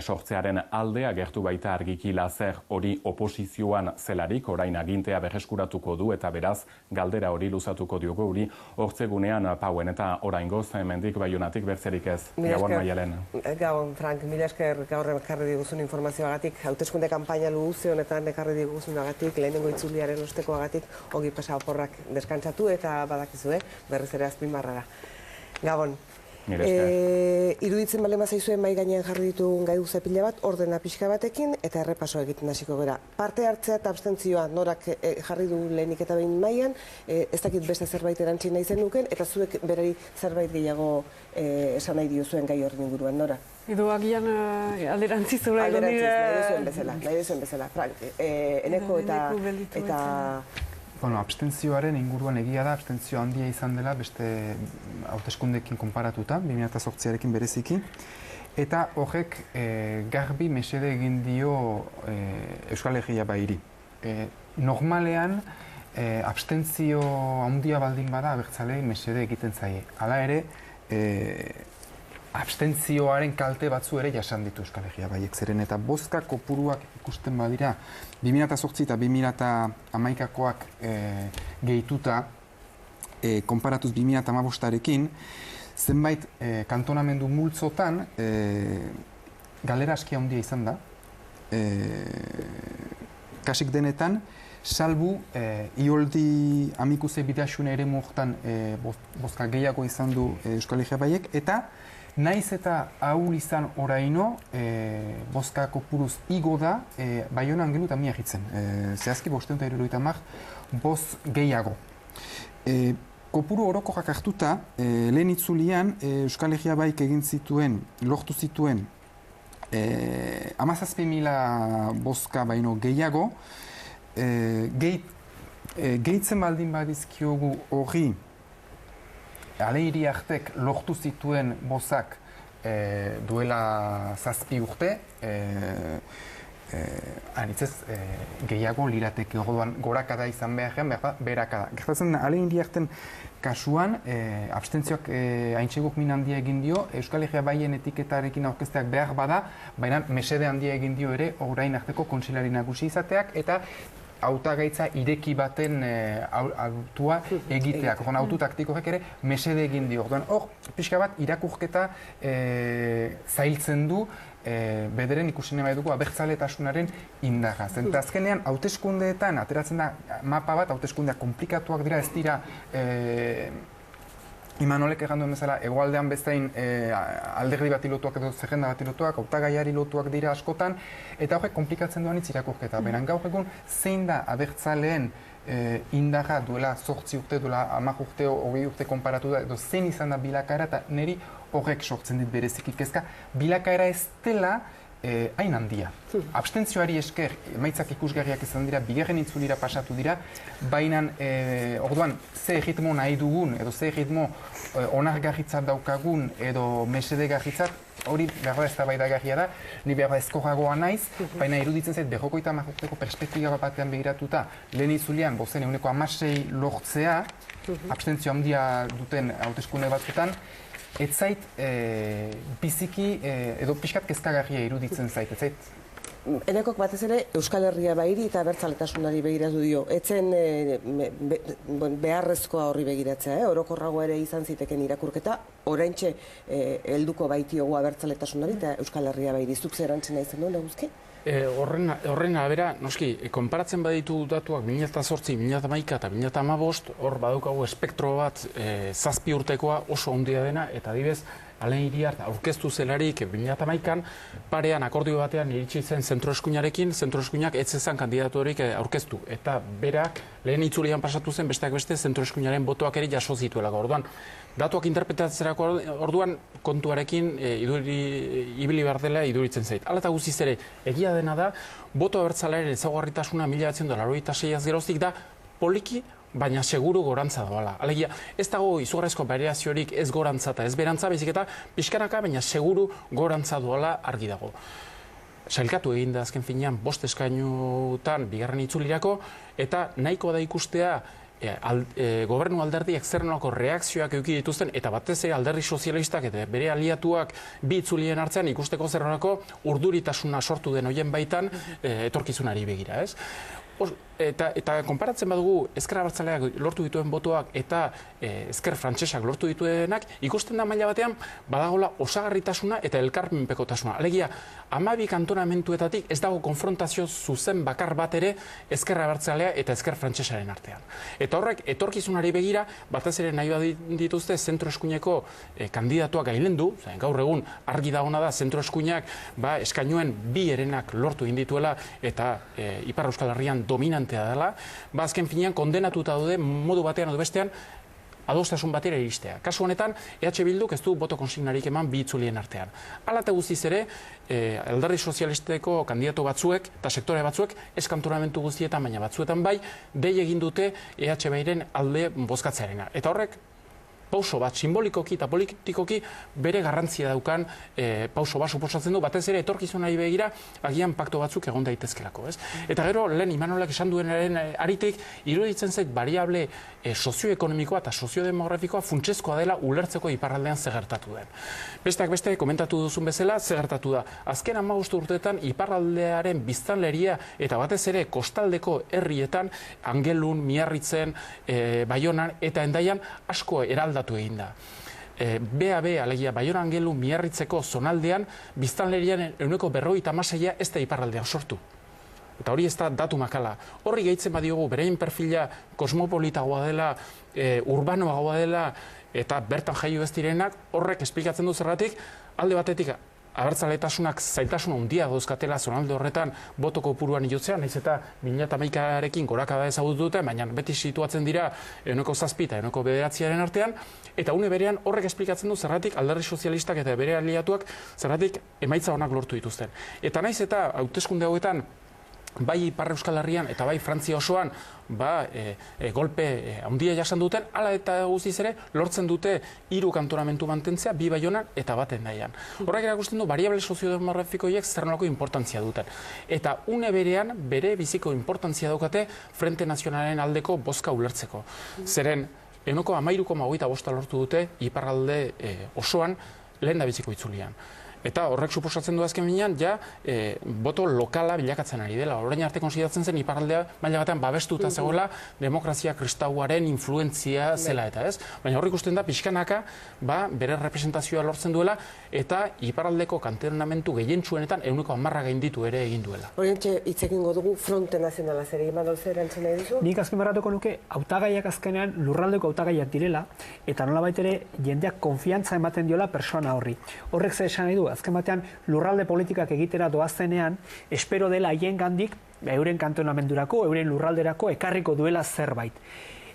[SPEAKER 2] sortzearen alde agertu baita argiki Lasser hori oposizioan zelarik, orain agintea berreskuratuko du eta beraz galdera hori luzatuko diogo hori hortzegunean Pauen eta oraingoz hemendik Baionatik bertzerik ez. Gabon Maialen.
[SPEAKER 1] Gabon Frank, mila esker gaur ekarri diguzun informazioagatik, hauteskunde kanpaina luze honetan ekarri diguzunagatik, lehenengo itzuliaren ostekoagatik, ogi pasa oporrak deskantzatu eta badakizue berriz ere azpimarrara. Gabon. Iruditzen balema zaizuen mai gainean jarri ditugun gai guze pila bat, ordena pixka batekin eta errepaso egiten hasiko gara. Parte hartzea eta abstentzioa norak jarri du lehenik eta behin mailan, ez dakit beste zerbait erantzi nahi zenuken, eta zuek berari zerbait gehiago esan nahi diozuen gai horren inguruan, nora?
[SPEAKER 4] Edo agian alderantziz zura egon dira...
[SPEAKER 1] Nahi duzuen bezala, Frank, eneko eta...
[SPEAKER 6] Bueno, abstentzioaren inguruan egia da, abstentzio handia izan dela beste hauteskundeekin konparatuta, 2008arekin bereziki. Eta horrek garbi mesede egin dio Euskal Herria bairi. Normalean, abstentzio handia baldin bada abertzaleei mesede egiten zaie. Hala ere, abstentzioaren kalte batzu ere jasan ditu Euskal Herria baiek zeren eta bozka kopuruak ikusten badira 2008 eta 2011koak gehituta konparatuz 2015arekin zenbait kantonamendu multzotan galera askia handia izan da kasik denetan salbu ioldi amikuse bidaxune ere muhtan bozka gehiago izan du Euskal Herria baiek eta naiz eta ahul izan oraino, bozka kopuruz igo da, Baionan genu eta miagitzen. Zehazki 570 boz gehiago. Kopuru orokorrak hartuta, lehen itzulian Euskal Herria baik egin zituen, lortu zituen 17.000 bozka baino gehiago, gehitzen baldin badizkiogu hori, Aleiri artek lortu zituen bozak duela 7 urte, anitzez gehiago lirateke orduan gorakada izan beharrean, berakada. Gertatzen Aleiri arten kasuan, abstentzioak haintxegok min handia egin dio, Euskal Herria baien etiketarekin aurkezteak behar bada, baina mesede handia egin dio ere orain arteko kontseilari nagusi izateak, eta hautagaitza ireki baten autua egiteak. Orduan, autu taktiko horrek ere mesede egin dio. Orduan, hor, pixka bat, irakurketa zailtzen du bederen ikusi nahi dugu abertzaletasunaren indarra. Eta azkenean, hauteskundeetan ateratzen da mapa bat, hauteskundeak komplikatuak dira, ez dira Imanolek egan duen bezala, hegoaldean bezain alderdi bati lotuak edo zerrenda bati lotuak, hautagaiari lotuak dira askotan, eta horrek komplikatzen duan irakurketa. Beran gaur egun, zein da abertzaleen indarra duela 8 urte, duela 10 urte, 20 urte konparatu da, edo zein izan da bilakaera, eta niri horrek sortzen dit bereziki kezka, bilakaera ez dela hain handia. Abstentzioari esker, emaitzak ikusgarriak izan dira, bigarren itzulira pasatu dira, baina orduan, ze erritmo nahi dugun, edo ze erritmo onargarritzat daukagun, edo mesedegarritzat, hori behar da eztabaidagarria da, ni behar da ezkorragoa naiz, baina iruditzen zait, 50 urteko perspektiba batean begiratuta, lehen itzulian, bozen, 16 lortzea, abstentzio handia duten hauteskunde batzuetan, ez zait biziki edo pixkat kezkagarria iruditzen zait, ez zait?
[SPEAKER 1] Enekok batez ere Euskal Herria bairi eta abertzaletasunari begiratu dio. Etzen beharrezkoa horri begiratzea, orokorrago ere izan ziteken irakurketa, oraintxe helduko baitiogu abertzaletasunari eta Euskal Herria bairi. Zuk zer erantzena izan duen, Aguzki?
[SPEAKER 5] Horren arabera, noski, konparatzen baditu datuak 2008, 2011 eta 2015, hor badaukagu espektro bat 7 urtekoa oso handia dena, eta adibidez, Alen Iriart aurkeztu zelarik 2011an, parean akordio batean iritsi zen zentroeskuinarekin, zentroeskuinak ez zezan kandidaturik aurkeztu. Eta berak lehen itzulian pasatu zen besteak beste zentroeskuinaren botoak ere jaso zituelako. Orduan, datuak interpretatzerako orduan kontuarekin ibili behar dela iduritzen zait. Hala eta guztiz ere, egia dena da, boto abertzalearen ezaugarritasuna 1986az geroztik da poliki, baina seguru gorantza doala. Alegia, ez dago izugarrizko variaziorik ez gorantza eta ez berantza, baizik eta pixkanaka, baina seguru gorantza doala argi dago. Sailkatu egin da azken finean 5 eskainutan bigarren itzulirako, eta nahiko da ikustea gobernu alderdiak zer nolako reakzioak eduki dituzten, eta batez ere alderdi sozialistak eta bere aliatuak bi itzulien hartzean ikusteko zer nolako urduritasuna sortu den hoien baitan etorkizunari begira, ez? Eta konparatzen badugu ezker abertzaleak lortu dituen botoak eta ezker frantsesak lortu dituenak, ikusten da maila batean badagola osagarritasuna eta elkarmenpekotasuna. Alegia, 12 kantonamentuetatik ez dago konfrontazio zuzen bakar bat ere ezker abertzalea eta ezker frantsesaren artean. Eta horrek etorkizunari begira batez ere nahi dituzte zentroeskuineko kandidatuak gailendu, gaur egun argi dagoena da zentroeskuinak eskainuen 2 herenak lortu egin dituela eta Ipar Euskal Herrian dominantea dela, azken finean kondenatuta daude modu batean edo bestean adostasun batera iristea. Kasu honetan, EH Bilduk ez du boto konsignarik eman bi itzulien artean. Hala eta guztiz ere, alderdi sozialisteko kandidatu batzuek eta sektore batzuek ez kantonamentu guztietan, baina batzuetan bai, dei egin dute EH Bairen alde bozkatzearena. Eta horrek, pauso bat, simbolikoki eta politikoki bere garrantzia daukan pauso bat suposatzen du, batez ere etorkizunari begira agian pakto batzuk egon daitezkelako, ez? Eta gero, lehen Imanolak esan duenaren aritik, iruditzen zait variable sozioekonomikoa eta soziodemografikoa funtsezkoa dela ulertzeko iparraldean zegertatu den. Besteak beste, komentatu duzun bezala, zegertatu da. Azken 15 urteetan iparraldearen biztanleria eta batez ere kostaldeko herrietan, Angelun, Miarritzen, Baionan eta Hendaian asko eraldatu egin da. BAB, alegia, Baiona Angelu Miarritzeko zonaldean, biztanlerian 56% ez da iparraldean sortu. Eta hori ez da datu makala. Horri gehitzen badiogu, berein perfila kosmopolitagoa dela, urbanoagoa dela, eta bertan jaio ez direnak, horrek esplikatzen du zergatik, alde batetik, abertzaletasunak zailtasun handia dauzkatela zonalde horretan boto kopuruan iotzean, nahiz eta 2011arekin gorakada ezagutu dute, baina beti situatzen dira 7 eta 9 artean, eta une berean horrek esplikatzen du zergatik alderdi sozialistak eta bere aliatuak zergatik emaitza onak lortu dituzten. Eta nahiz eta hauteskunde hauetan bai Ipar Euskal Herrian eta bai Frantzia osoan golpe handia jasan duten, hala eta guztiz ere lortzen dute 3 kantonamentu mantentzea, 2 Baionan eta bat Hendaian. Horrek erakusten du variable soziodemografikoiek zer nolako importantzia duten. Eta une berean bere biziko importantzia daukate Frente Nazionalaren aldeko bozka ulertzeko. Zeren 13,25 lortu dute iparralde osoan lehen da biziko itzulian. Eta horrek suposatzen du azken binean, boto lokala bilakatzen ari dela. Orain arte konsideratzen zen iparraldea maila batean babestuta zegoela demokrazia kristauaren influentzia zela eta ez. Baina hor ikusten da pixkanaka bere representazioa lortzen duela eta iparraldeko kantonamendu gehientsuenetan 110 gainditu ere egin duela.
[SPEAKER 1] Horientxe hitz egingo dugu Fronte Nazionala zer egin zer erantzun nahi duzu?
[SPEAKER 3] Nik azpimarratuko nuke hautagaiak azkenean lurraldeko hautagaiak direla eta nolabait ere jendeak konfiantza ematen diola persona horri. Horrek zer esan nahi du, azken batean lurralde politikak egitera doazenean, espero dela haiengandik euren kantonamendurako, euren lurralderako ekarriko duela zerbait.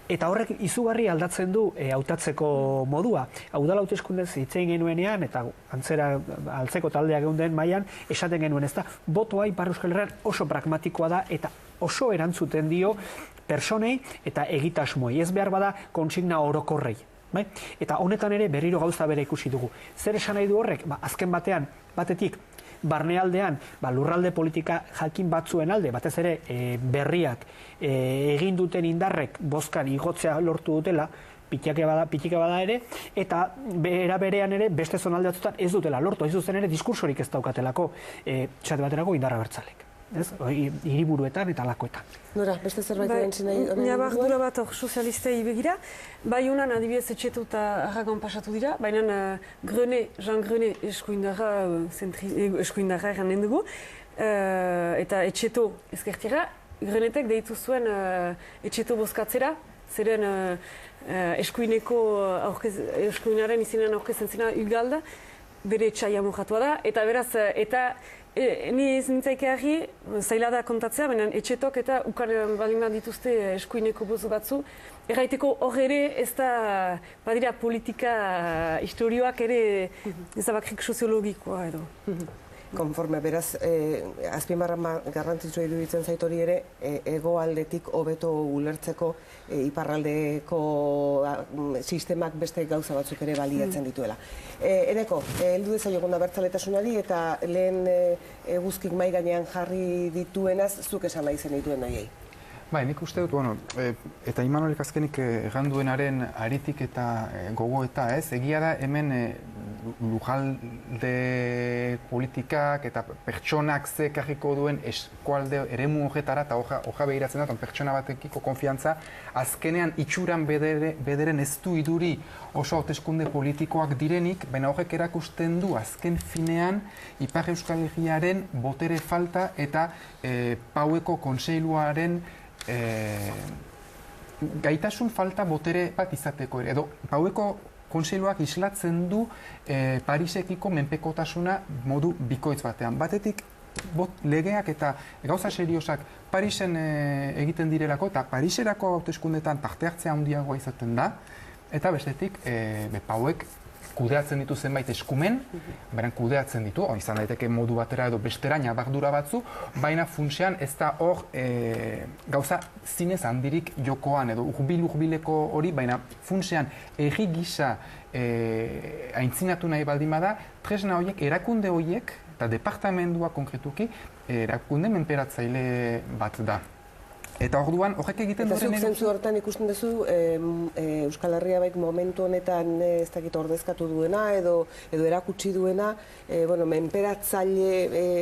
[SPEAKER 3] Eta horrek izugarri aldatzen du hautatzeko modua. Udal hauteskundez hitz egin genuenean eta antzera altzeko taldeak geunden mailan esaten genuen, ezta, botoa Ipar Euskal Herrian oso pragmatikoa da eta oso erantzuten dio personei eta egitasmoei. Ez behar bada kontsigna orokorrei. Eta honetan ere berriro gauza bere ikusi dugu. Zer esan nahi du horrek? Azken batean, batetik, barnealdean lurralde politika jakin batzuen alde, batez ere berriak egin duten indarrek bozkan igotzea lortu dutela, pitike bada ere, eta era berean ere beste zonalde batzutan ez dutela lortu, ez zuzen ere diskursorik ez daukatelako txate baterako indarra bertzalek. Hiriburuetan eta lakoetan.
[SPEAKER 1] Nora, beste zerbait erantzun nahi?
[SPEAKER 4] Nabardura bat sozialistei begira, bai honan adibidez etxetu eta Aragon pasatu dira, baina Jean Grené eskuindarra eranen dugu, eta etxeto ezkertira, Grenetek deitu zuen etxeto bozkatzera, zeren eskuinaren izenean aurkezen zena Ugalda, bere etxaia mojatua da, eta beraz, ni ez nintzaikeari, zaila da kontatzea, baina etxetok eta ukar balin bat dituzte eskuineko bozu batzu. Erraiteko hor ere ez da, badira politika historioak ere ez da bakrik soziologikoa edo.
[SPEAKER 1] Konforme, beraz, azpimarra garrantzitsua iruditzen zait hori ere, hegoaldetik hobeto ulertzeko iparraldeko sistemak beste gauza batzuk ere baliatzen dituela. Eneko, heldu dezaiogun abertzaletasunari eta lehen eguzkik mahai gainean jarri dituenaz, zuk esan nahi zen dituen nahiei.
[SPEAKER 6] Bai, nik uste dut, eta Imanolek azkenik erranduenaren aritik eta gogo eta ez, egia da hemen lujalde politikak eta pertsonak ze ekarriko duen eskualde eremu horretara eta hoja behiratzen da, pertsona batekiko konfiantza, azkenean itxuran bederen ez du iduri oso hauteskunde politikoak direnik, baina horrek erakusten du azken finean Ipar Euskal Herriaren botere falta eta Paueko konseiluaren gaitasun falta botere bat izateko ere, edo Paueko konseiluak islatzen du Parisekiko menpekotasuna modu bikoitz batean. Batetik, legeak eta gauza seriosak Parisen egiten direlako eta Pariserako hauteskundetan parte hartzea handiagoa izaten da, eta bestetik, Pauek kudeatzen ditu zenbait eskumen, beren kudeatzen ditu, izan daiteke modu batera edo bestera nabardura batzu, baina funtsean ez da hor gauza zinez handirik jokoan edo urbileko hori, baina funtsean erri gisa aintzinatu nahi baldin bada, tresna horiek, erakunde horiek, eta departamendua konkretuki, erakunde menperatzaile bat da. Eta orduan, horrek egiten duen...
[SPEAKER 1] Eta zuk zentzu horretan ikusten duzu, Euskal Herria baik momentu honetan ez dakit ordezkatu duena edo erakutsi duena,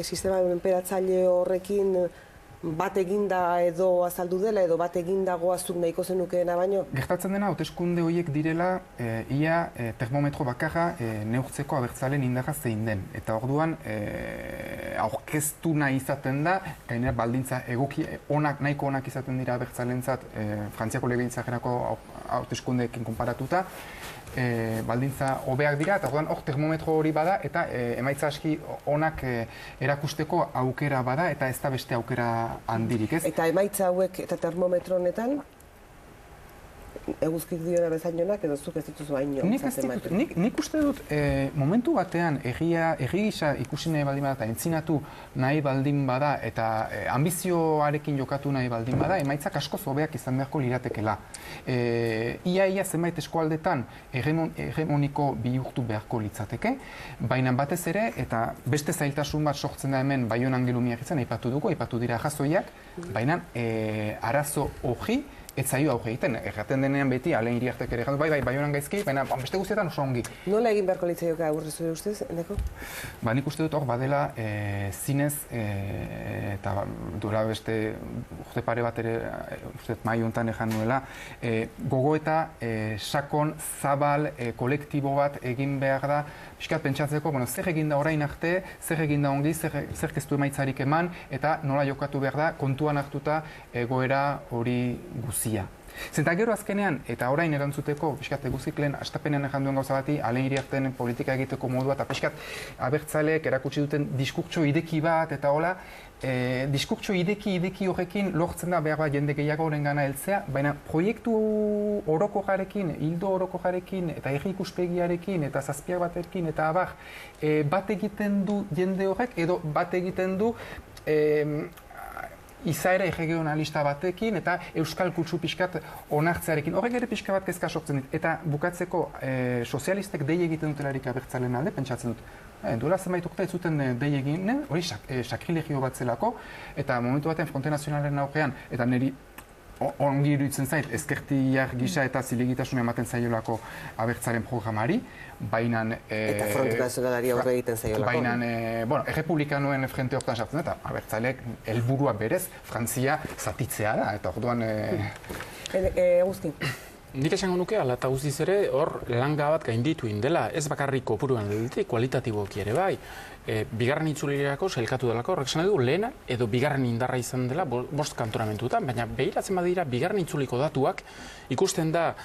[SPEAKER 1] sistema menperatzaile horrekin bat eginda edo azaldu dela edo bat egindago azuk nahiko zenukeena baino?
[SPEAKER 6] Gertatzen dena, hauteskunde horiek direla ia termometro bakarra neurtzeko abertzalen indarra zein den. Eta orduan, aurkeztu nahi izaten da, gainera baldintza egoki nahiko onak izaten dira abertzalentzat Frantziako legebiltzarrerako hauteskundeekin konparatuta, baldintza hobeak dira, eta orduan hor termometro hori bada, eta emaitza aski onak erakusteko aukera bada, eta ez da beste aukera handirik, ez?
[SPEAKER 1] Eta emaitza hauek eta termometro honetan, eguzkik diona bezainonak edo zuk ez dituzu haino?
[SPEAKER 6] Nik uste dut, momentu batean erri gisa ikusi nahi baldin bada eta entzinatu nahi baldin bada eta ambizioarekin jokatu nahi baldin bada, emaitzak asko hobeak izan beharko liratekela. Ia zenbait eskualdetan hegemoniko bihurtu beharko litzateke, baina batez ere, eta beste zailtasun bat sortzen da hemen Baionan Gelumiak izan, aipatu dira arrazoiak, baina arazo hori ez zaio aurre egiten, erraten denean beti, Alen Iriartek ere jandu, bai, honan gaizki, baina beste guztietan oso ongi.
[SPEAKER 1] Nola egin beharko litzaioke aurre zure ustez, Endeko?
[SPEAKER 6] Nik uste dut hor badela zinez, eta duela beste urte pare bat ere, uste mai honetan ejan nuela, gogo eta sakon, zabal, kolektibo bat egin behar da, pixkat pentsatzeko, zer egin da orain arte, zer egin da ongi, zer keztu emaitzarik eman, eta nola jokatu behar da, kontuan hartuta egoera hori guzia. Zenta gero azkenean, eta orain erantzuteko, pixkat guzik lehen astapenean ejan duen gauza bati, Alen Iriarten politika egiteko modua, eta pixkat abertzaleek erakutsi duten diskurtso ideki bat, eta hola, diskurtso ideki horrekin lortzen da behar bat jende gehiago horrengana heltzea, baina proiektu orokorrarekin, hildo orokorrarekin, eta herri ikuspegiarekin, eta zazpiak batekin, eta abar, bat egiten du jende horrek, edo bat egiten du izaera regionalista batekin eta euskal kutsu pixkat onartzearekin. Horrek ere pixka bat kezka sortzen dit. Eta bukatzeko sozialistek dei egiten dutelarik abertzalen alde, pentsatzen dut. Duela zenbait urte ez zuten dei egin, hori sakrilegio bat zelako, eta momentu baten Fronte Nazionalaren aurrean, eta niri ongi iruditzen zait, ezkertiar gisa eta zilegitasun ematen zaiolako abertzaren programari, bainan...
[SPEAKER 1] Eta Fronte Nazionalari aurre egiten zaiolako.
[SPEAKER 6] Bainan, errepublikanoen frente hortan sartzen da, eta abertzaleek helburua berez, Frantzia zatitzea da, eta orduan...
[SPEAKER 1] Agustin.
[SPEAKER 5] Nik esango nuke, ala eta guztiz ere, hor langa bat gainditu indela, ez bakarrik kopuruan aldetik, kualitatiboki ere bai. Bigarren itzulirako sailkatu delako, horrek esan edu, lehena edo bigarren indarra izan dela bost kantonamentuetan, baina behiratzen badira bigarren itzuliko datuak ikusten da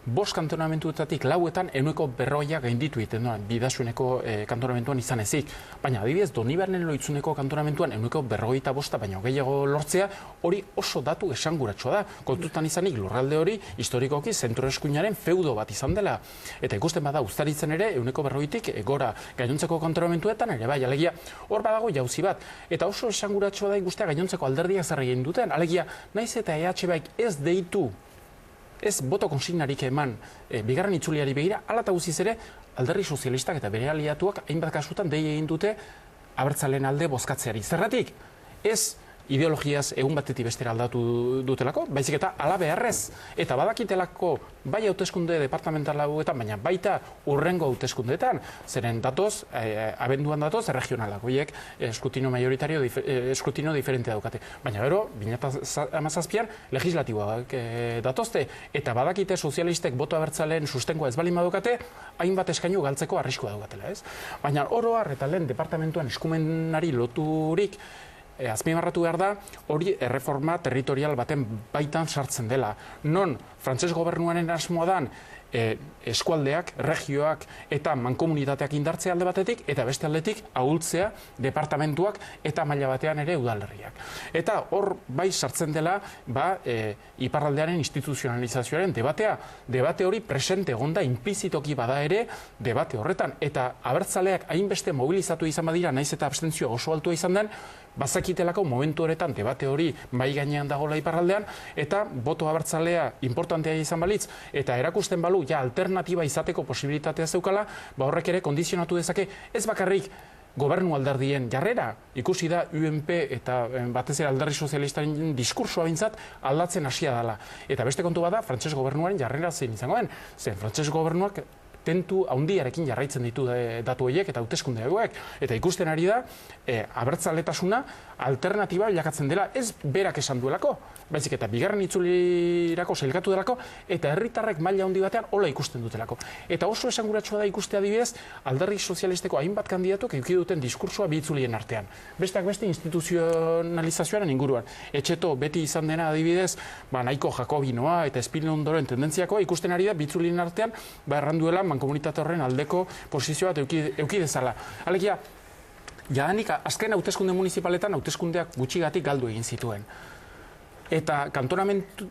[SPEAKER 5] bost kantonamentuetatik lauetan ehuneko 40 gainditu egiten doan, Bidasuneko kantonamentuan izan ezik. Baina adibidez, Donibane Loitzuneko kantonamentuan ehuneko 45 baina gehiago lortzea, hori oso datu esanguratsua da. Kontutan izanik lurralde hori historikoki zentro eskuinaren feudo bat izan dela. Eta ikusten bada Uztaritzen ere ehuneko 40tik gora gainontzeko kantonamentuetan ere bai, alegia hor badago jauzi bat. Eta oso esanguratsua da ikustea gainontzeko alderdiak zer egin duten, alegia naiz eta EH Baik ez deitu ez boto konsignarik eman bigarren itzuliari begira, ala eta guziz ere, alderdi sozialistak eta bere aliatuak hainbat kasutan dei egin dute abertzaleen alde bozkatzeari. Zerratik, ez ideologiaz egun batetik bestera aldatu dutelako, baizik eta ala beharrez. Eta badakitelako bai hauteskunde departamental hauetan, baina baita urrengo hauteskundeetan, zeren datoz, abenduan datoz, regionalak, horiek eskrutino mayoritario, eskrutino diferentea daukate. Baina gero, 2017an, legislatiboak datozte, eta badakite sozialistek boto abertzaleen sustengoa ez balin badukate, hainbat eskainu galtzeko arriskua daukatela, ez? Baina oro har eta lehen departamentuan eskumenari loturik, azpimarratu behar da, hori erreforma territorial baten baitan sartzen dela. Non, frantses gobernuaren asmoa dan, eskualdeak, regioak eta mankomunitateak indartzea alde batetik, eta beste aldetik ahultzea departamentuak eta maila batean ere udalerriak. Eta hor bai sartzen dela iparraldearen instituzionalizazioaren debatea. Debate hori presente egonda inplizitoki bada ere debate horretan. Eta abertzaleak hainbeste mobilizatu izan badira, naiz eta abstentzioa oso altua izan den, bazakitelako momentu horretan debate hori bai gainean dagoela iparraldean, eta boto abertzalea importantea izan balitz, eta erakusten balu ja alternatiba izateko posibilitatea zeukala, horrek ere kondizionatu dezake ez bakarrik gobernu alderdien jarrera, ikusi da UNP eta batez ere alderdi sozialistaren diskursoa bintzat aldatzen hasia dela. Eta beste kontu bada, frantses gobernuaren jarrera zein izango den, zen frantses gobernuak tentu handiarekin jarraitzen ditu datu horiek eta hauteskunde hauek. Eta ikusten ari da, abertzaletasuna alternatiba bilakatzen dela, ez berak esan duelako, baizik eta bigarren itzulirako sailkatu delako, eta herritarrek maila handi batean hola ikusten dutelako. Eta oso esanguratsua da ikustea adibidez, alderdi sozialisteko hainbat kandidatuk eduki duten diskursoa bi itzulien artean. Besteak beste instituzionalizazioaren inguruan. Etxeto beti izan dena adibidez, nahiko jakobinoa eta Espinondoren tendentziakoa ikusten ari da bi itzulien artean, erranduela mankomunitate horren aldeko posizio bat eduki dezala. Alegia, jadanik azken hauteskunde municipaletan hauteskundeak gutxigatik galdu egin zituen. Eta kantonamentu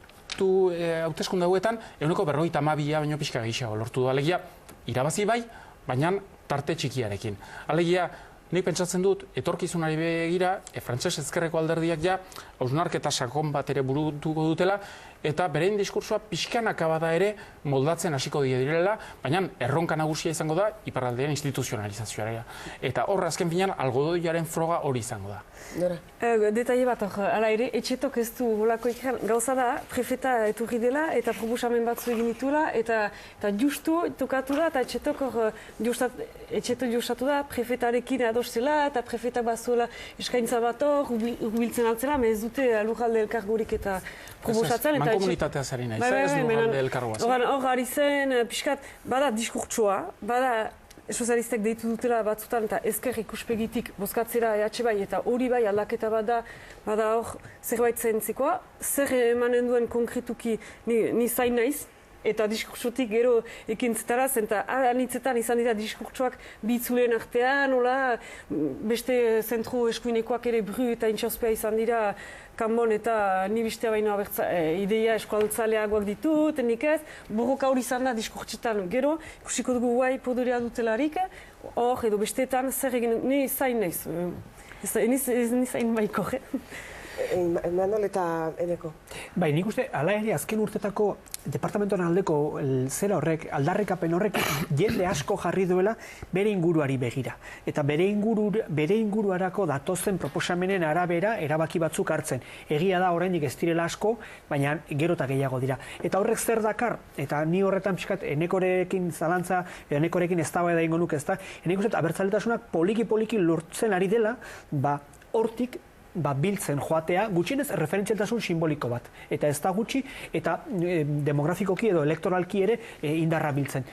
[SPEAKER 5] hauteskunde hauetan, 52 baino pixka gehiago lortu du. Alegia, irabazi bai, baina tarte txikiarekin. Alegia, nik pentsatzen dut, etorkizunari begira, frantses ezkerreko alderdiak ja, hausnarketa sakon bat ere burutuko dutela, eta berein diskursoa pixkanaka bada ere moldatzen hasiko direla, baina erronka nagusia izango da iparraldean instituzionalizazioa. Eta horra azken finean algodoiaren froga hori izango da.
[SPEAKER 4] Detaile bat, hala ere, etxetok ez du bolako ikan, gauza da, prefeta eturri dela, eta proposamen batzu egin ditula, eta justu tokatu da, eta etxeto justatu da, prefetarekin adostela, eta prefetak bazuela eskaintza bat hor, urbiltzen altzela, ez dute lurralde elkargurik eta proposatzen.
[SPEAKER 5] Mankomunitatea zari nahi, ez lurralde elkargoaz.
[SPEAKER 4] Hor ari zen, pixkat, bada diskurtsoa, bada sozialistek deitu dutela batzutan eta ezker ikuspegitik bozkatzera bai eta hori bai aldaketa bada hor zerbait zentzikoa, zer emanen duen konkretuki ni zain naiz, eta diskurtsotik gero ekintzetara zen, eta anitzetan izan dira diskurtsoak bitzulen artean, beste zentro eskuinekoak ere bru eta intxospea izan dira kanbon eta ni bistea baino ideia eskualtzaleagoak ditut, nik ez, borroka hori izan da diskurtsetan gero, ikusiko dugu guai podorea dutelarik, hor edo besteetan zer egin, ni zain naiz, ni zain baiko,
[SPEAKER 1] Manol eta Eneko.
[SPEAKER 3] Bai, nik uste, ala ere azken urtetako departamentoan aldeko zera horrek, aldarrikapen horrek, jende asko jarri duela bere inguruari begira. Eta bere inguruarako datozen proposamenen arabera erabaki batzuk hartzen. Egia da oraindik ez direla asko, baina gero eta gehiago dira. Eta horrek zer dakar, eta ni horretan pixkat Enekorekin zalantza, Enekorekin eztabaida egingo nuke, ezta? Nik uste, abertzaletasunak poliki lortzen ari dela, hortik biltzen joatea, gutxienez referentzialtasun simboliko bat. Eta ez da gutxi, eta demografikoki edo elektoralki ere indarra biltzen.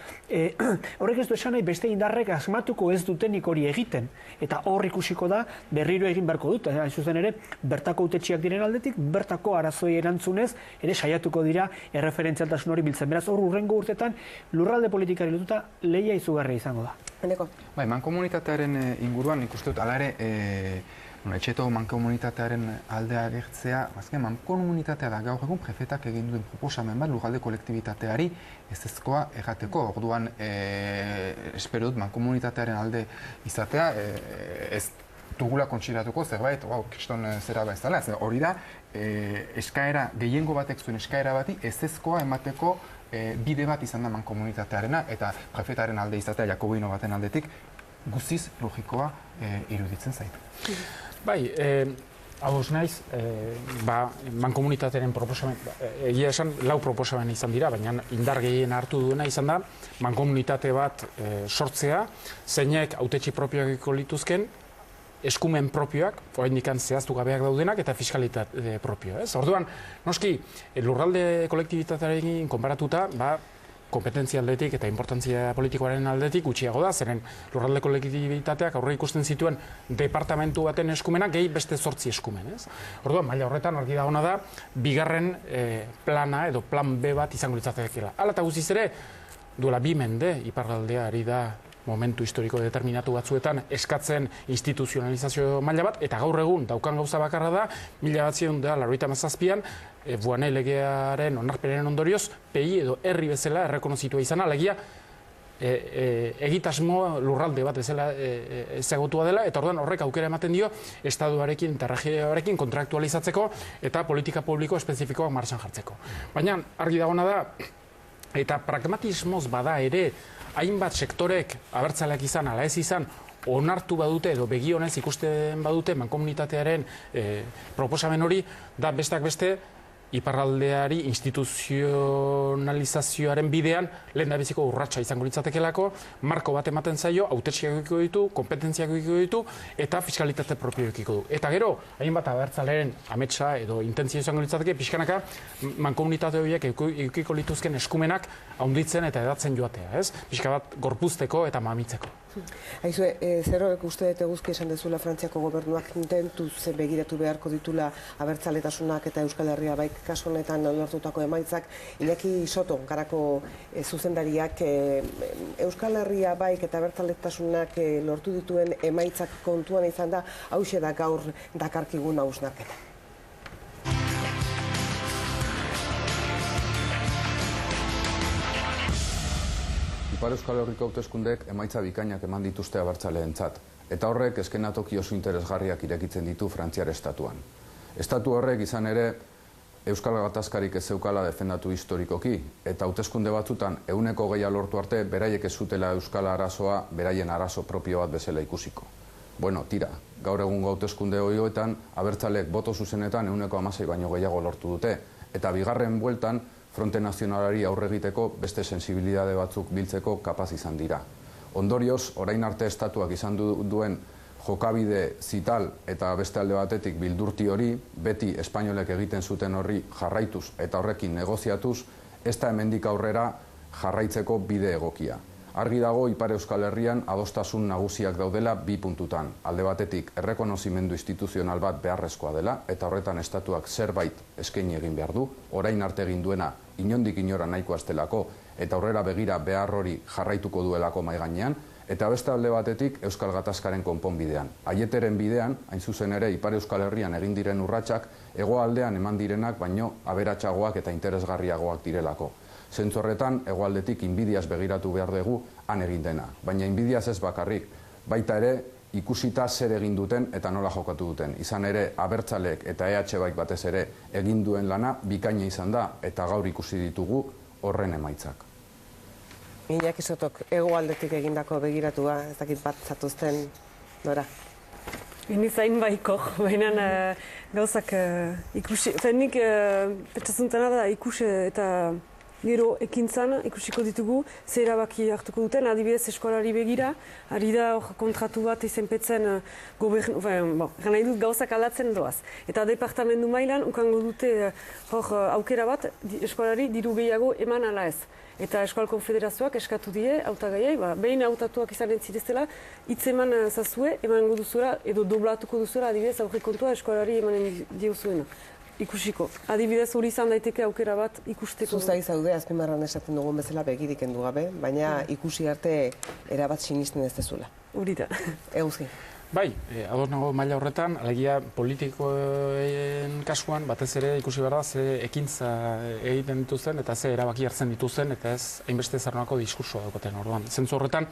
[SPEAKER 3] Horrek ez du esan nahi beste indarrek asmatuko ez dutenik hori egiten. Eta hor ikusiko da berriro egin beharko dut. Hain zuzen ere, bertako utetxiak diren aldetik, bertako arazoi erantzunez, ere saiatuko dira erreferentzialtasun hori biltzen. Beraz, hor urrengo urtetan lurralde politikari lotuta lehia izugarria izango da.
[SPEAKER 1] Eneko?
[SPEAKER 6] Bai, mankomunitatearen inguruan ikuste dut, ala ere, etxeto mankomunitatearen aldea agertzea, azken mankomunitatea da gaur egun prefetak egin duen proposamen bat lurralde kolektibitateari ezezkoa errateko. Orduan, espero dut mankomunitatearen alde izatea, ez dugula kontsidatuko zerbait, kriston zera bezala, hori da, eskaera, gehiengo batek zuen eskaera bati ezezkoa emateko bide bat izan da mankomunitatearena, eta prefetaren alde izatea, Jakobino baten aldetik, guziz logikoa iruditzen zaitu.
[SPEAKER 5] Bai, hau naiz, mankomunitatearen proposamen, egia esan, 4 proposamen izan dira, baina indar gehien hartu duena izan da, mankomunitate bat sortzea, zeinek hautetxe propioak lituzken, eskumen propioak, oraindik zehaztu gabeak daudenak, eta fiskalitate propio. Orduan, noski, lurralde kolektibitatearekin konparatuta, kompetentzia aldetik eta importantzia politikoaren aldetik gutxiago da, zeren lurralde kolektibitateak aurre ikusten zituen departamentu baten eskumenak gehi beste 8 eskumen. Orduan, maila horretan argi dagoena da, bigarren plana edo plan B bat izango litzatekeela. Hala eta guztiz ere, duela 2 mende iparraldea ari da momentu historiko determinatu batzuetan eskatzen instituzionalizazio maila bat, eta gaur egun daukan gauza bakarra da, 1997an, Buanei legearen onarpenaren ondorioz, PI edo herri bezala errekonozitua izana, alegia egitasmo lurralde bat bezala ezagutua dela, eta orduan horrek aukera ematen dio estaduarekin eta regioarekin kontraktualizatzeko eta politika publiko espezifikoak martxan jartzeko. Baina argi dagoena da, eta pragmatismoz bada ere, hainbat sektorek abertzaleak izan, ala ez izan, onartu badute edo begionez ikusten badute mankomunitatearen proposamen hori, da besteak beste, iparraldeari instituzionalizazioaren bidean lehendabiziko urratsa izango litzatekelako, marko bat ematen zaio, hautetsiak edukiko ditu, kompetentziak edukiko ditu, eta fiskalitate propio edukiko du. Eta gero, hainbat abertzalearen ametsa edo intentzio izango litzateke, pixkanaka mankomunitate horiek edukiko lituzken eskumenak handitzen eta edatzen joatea, ez? Pixka bat gorpuzteko eta mamitzeko.
[SPEAKER 1] Aizue, zer horrek uste dut eguzki esan dezula Frantziako gobernuak intentuz begiratu beharko ditula abertzaletasunak eta Euskal Herria baik kasu honetan lortutako emaitzak, Iñaki Soto, garako zuzendariak Euskal Herria baik eta abertzaletasunak lortu dituen emaitzak kontuan izan da, hauxe da gaur dakarkigun hausnarketa.
[SPEAKER 11] Ipar Euskal Herriko hauteskundeek emaitza bikainak eman dituzte abertzaleentzat. Eta horrek eskenatoki oso interesgarriak irekitzen ditu Frantziar estatuan. Estatu horrek izan ere Euskal Gatazkarik ez zeukala defendatu historikoki, eta hauteskunde batzutan 100% lortu arte, beraiek ez zutela Euskal arazoa, beraien arazo propio bat bezala ikusiko. Bueno, tira, gaur egungo hauteskunde horietan, abertzaleek boto zuzenetan 116 baino gehiago lortu dute, eta bigarren bueltan, Fronte Nazionalari aurre egiteko beste sensibilitate batzuk biltzeko kapaz izan dira. Ondorioz, orain arte estatuak izan duen jokabide zital eta beste alde batetik bildurti hori, beti espainolek egiten zuten horri jarraituz eta horrekin negoziatuz, ez da hemendik aurrera jarraitzeko bide egokia. Argi dago Ipar Euskal Herrian adostasun nagusiak daudela 2 puntutan. Alde batetik errekonozimendu instituzional bat beharrezkoa dela eta horretan estatuak zerbait eskaini egin behar du, orain arte egin duena inondik inora nahiko astelako eta aurrera begira behar hori jarraituko duelako mahai gainean, eta beste alde batetik Euskal Gatazkaren konponbidean. Aieteren bidean, hain zuzen ere Ipar Euskal Herrian egin diren urratsak, hegoaldean eman direnak baino aberatsagoak eta interesgarriagoak direlako. Zentzu horretan, hegoaldetik inbidiaz begiratu behar dugu han egin dena. Baina inbidiaz ez bakarrik, baita ere ikusita zer egin duten eta nola jokatu duten. Izan ere, abertzaleek eta EH baik batez ere egin duen lana bikaina izan da eta gaur ikusi ditugu horren emaitzak.
[SPEAKER 1] Iñaki Sotok, hegoaldetik egindako begiratua, ez dakit bat zatuzten, Nora?
[SPEAKER 4] Inizain baiko, baina gauzak ikusi, nik petxazuntena da ikusi eta gero ekintzan ikusiko ditugu, ze erabaki hartuko duten, adibidez eskolari begira, ari da hor kontratu bat izenpetzen nahi dut gauzak aldatzen doaz. Eta departamentu mailan ukango dute hor aukera bat eskolari diru gehiago eman ala ez. Eta Euskal Konfederazioak eskatu die, hautagaiei, behin hautatuak izan entzirezela, hitz eman zazue, emango duzura, edo doblatuko duzura, adibidez, aurrekontua eskolari emanen diozuena. Ikusiko. Adibidez hori izan daiteke aukera bat ikusteko.
[SPEAKER 1] Zuzai zaude, azpimarran esaten dugun bezala begirik endu gabe, baina ikusi arte erabat sinisten ez dezula.
[SPEAKER 4] Hori da.
[SPEAKER 1] Eguzki.
[SPEAKER 5] Bai, ados nago maila horretan, alegia politikoen kasuan, batez ere ikusi behar da, ze ekintza egiten dituzten eta ze erabaki hartzen dituzten, eta ez hainbeste zarnoako diskursoa daukaten orduan. Zentzu horretan,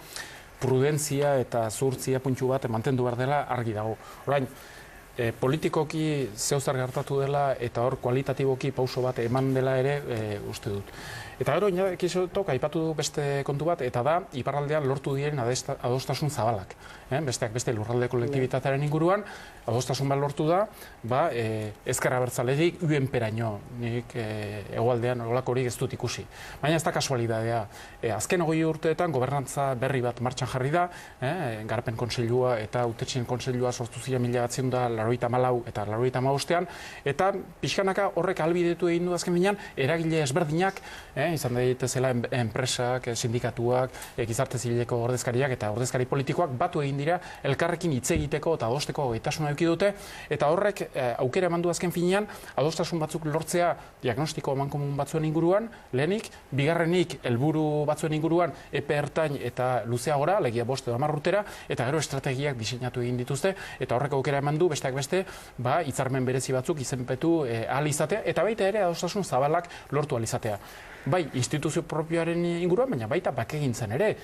[SPEAKER 5] prudentzia eta zuhurtzia puntu bat mantendu behar dela argi dago. Orain, politikoki zehuzar gertatu dela eta hor kualitatiboki pauso bat eman dela ere uste dut. Eta gero, Iñaki Sotok aipatu du beste kontu bat, eta da, iparraldean lortu diren adostasun zabalak. Besteak beste lurralde kolektibitatearen inguruan, adostasun bat lortu da, ezker abertzaletik UNPeraino, nik hegoaldean horrelako hori ez dut ikusi. Baina ez da kasualidadea. Azken 20 urteetan gobernantza berri bat martxan jarri da, Garapen Kontseilua eta Hautetxeen Kontseilua sortu ziren 1994 eta 1995ean, eta pixkanaka horrek ahalbidetu egin du azken finean eragile ezberdinak, izan daitezela enpresak, sindikatuak, gizarte zibileko ordezkariak eta ordezkari politikoak batu egin dira elkarrekin hitz egiteko eta adosteko gaitasuna eduki dute, eta horrek aukera eman du azken finean adostasun batzuk lortzea diagnostiko amankomun batzuen inguruan, lehenik, bigarrenik helburu batzuen inguruan epe ertain eta luzeagora, alegia 5 edo 10 urtera, eta gero estrategiak diseinatu egin dituzte, eta horrek aukera eman du besteak beste, hitzarmen berezi batzuk izenpetu ahal izatea, eta baita ere adostasun zabalak lortu ahal izatea. Bai, instituzio propioaren inguruan, baina baita bakegintzen ere.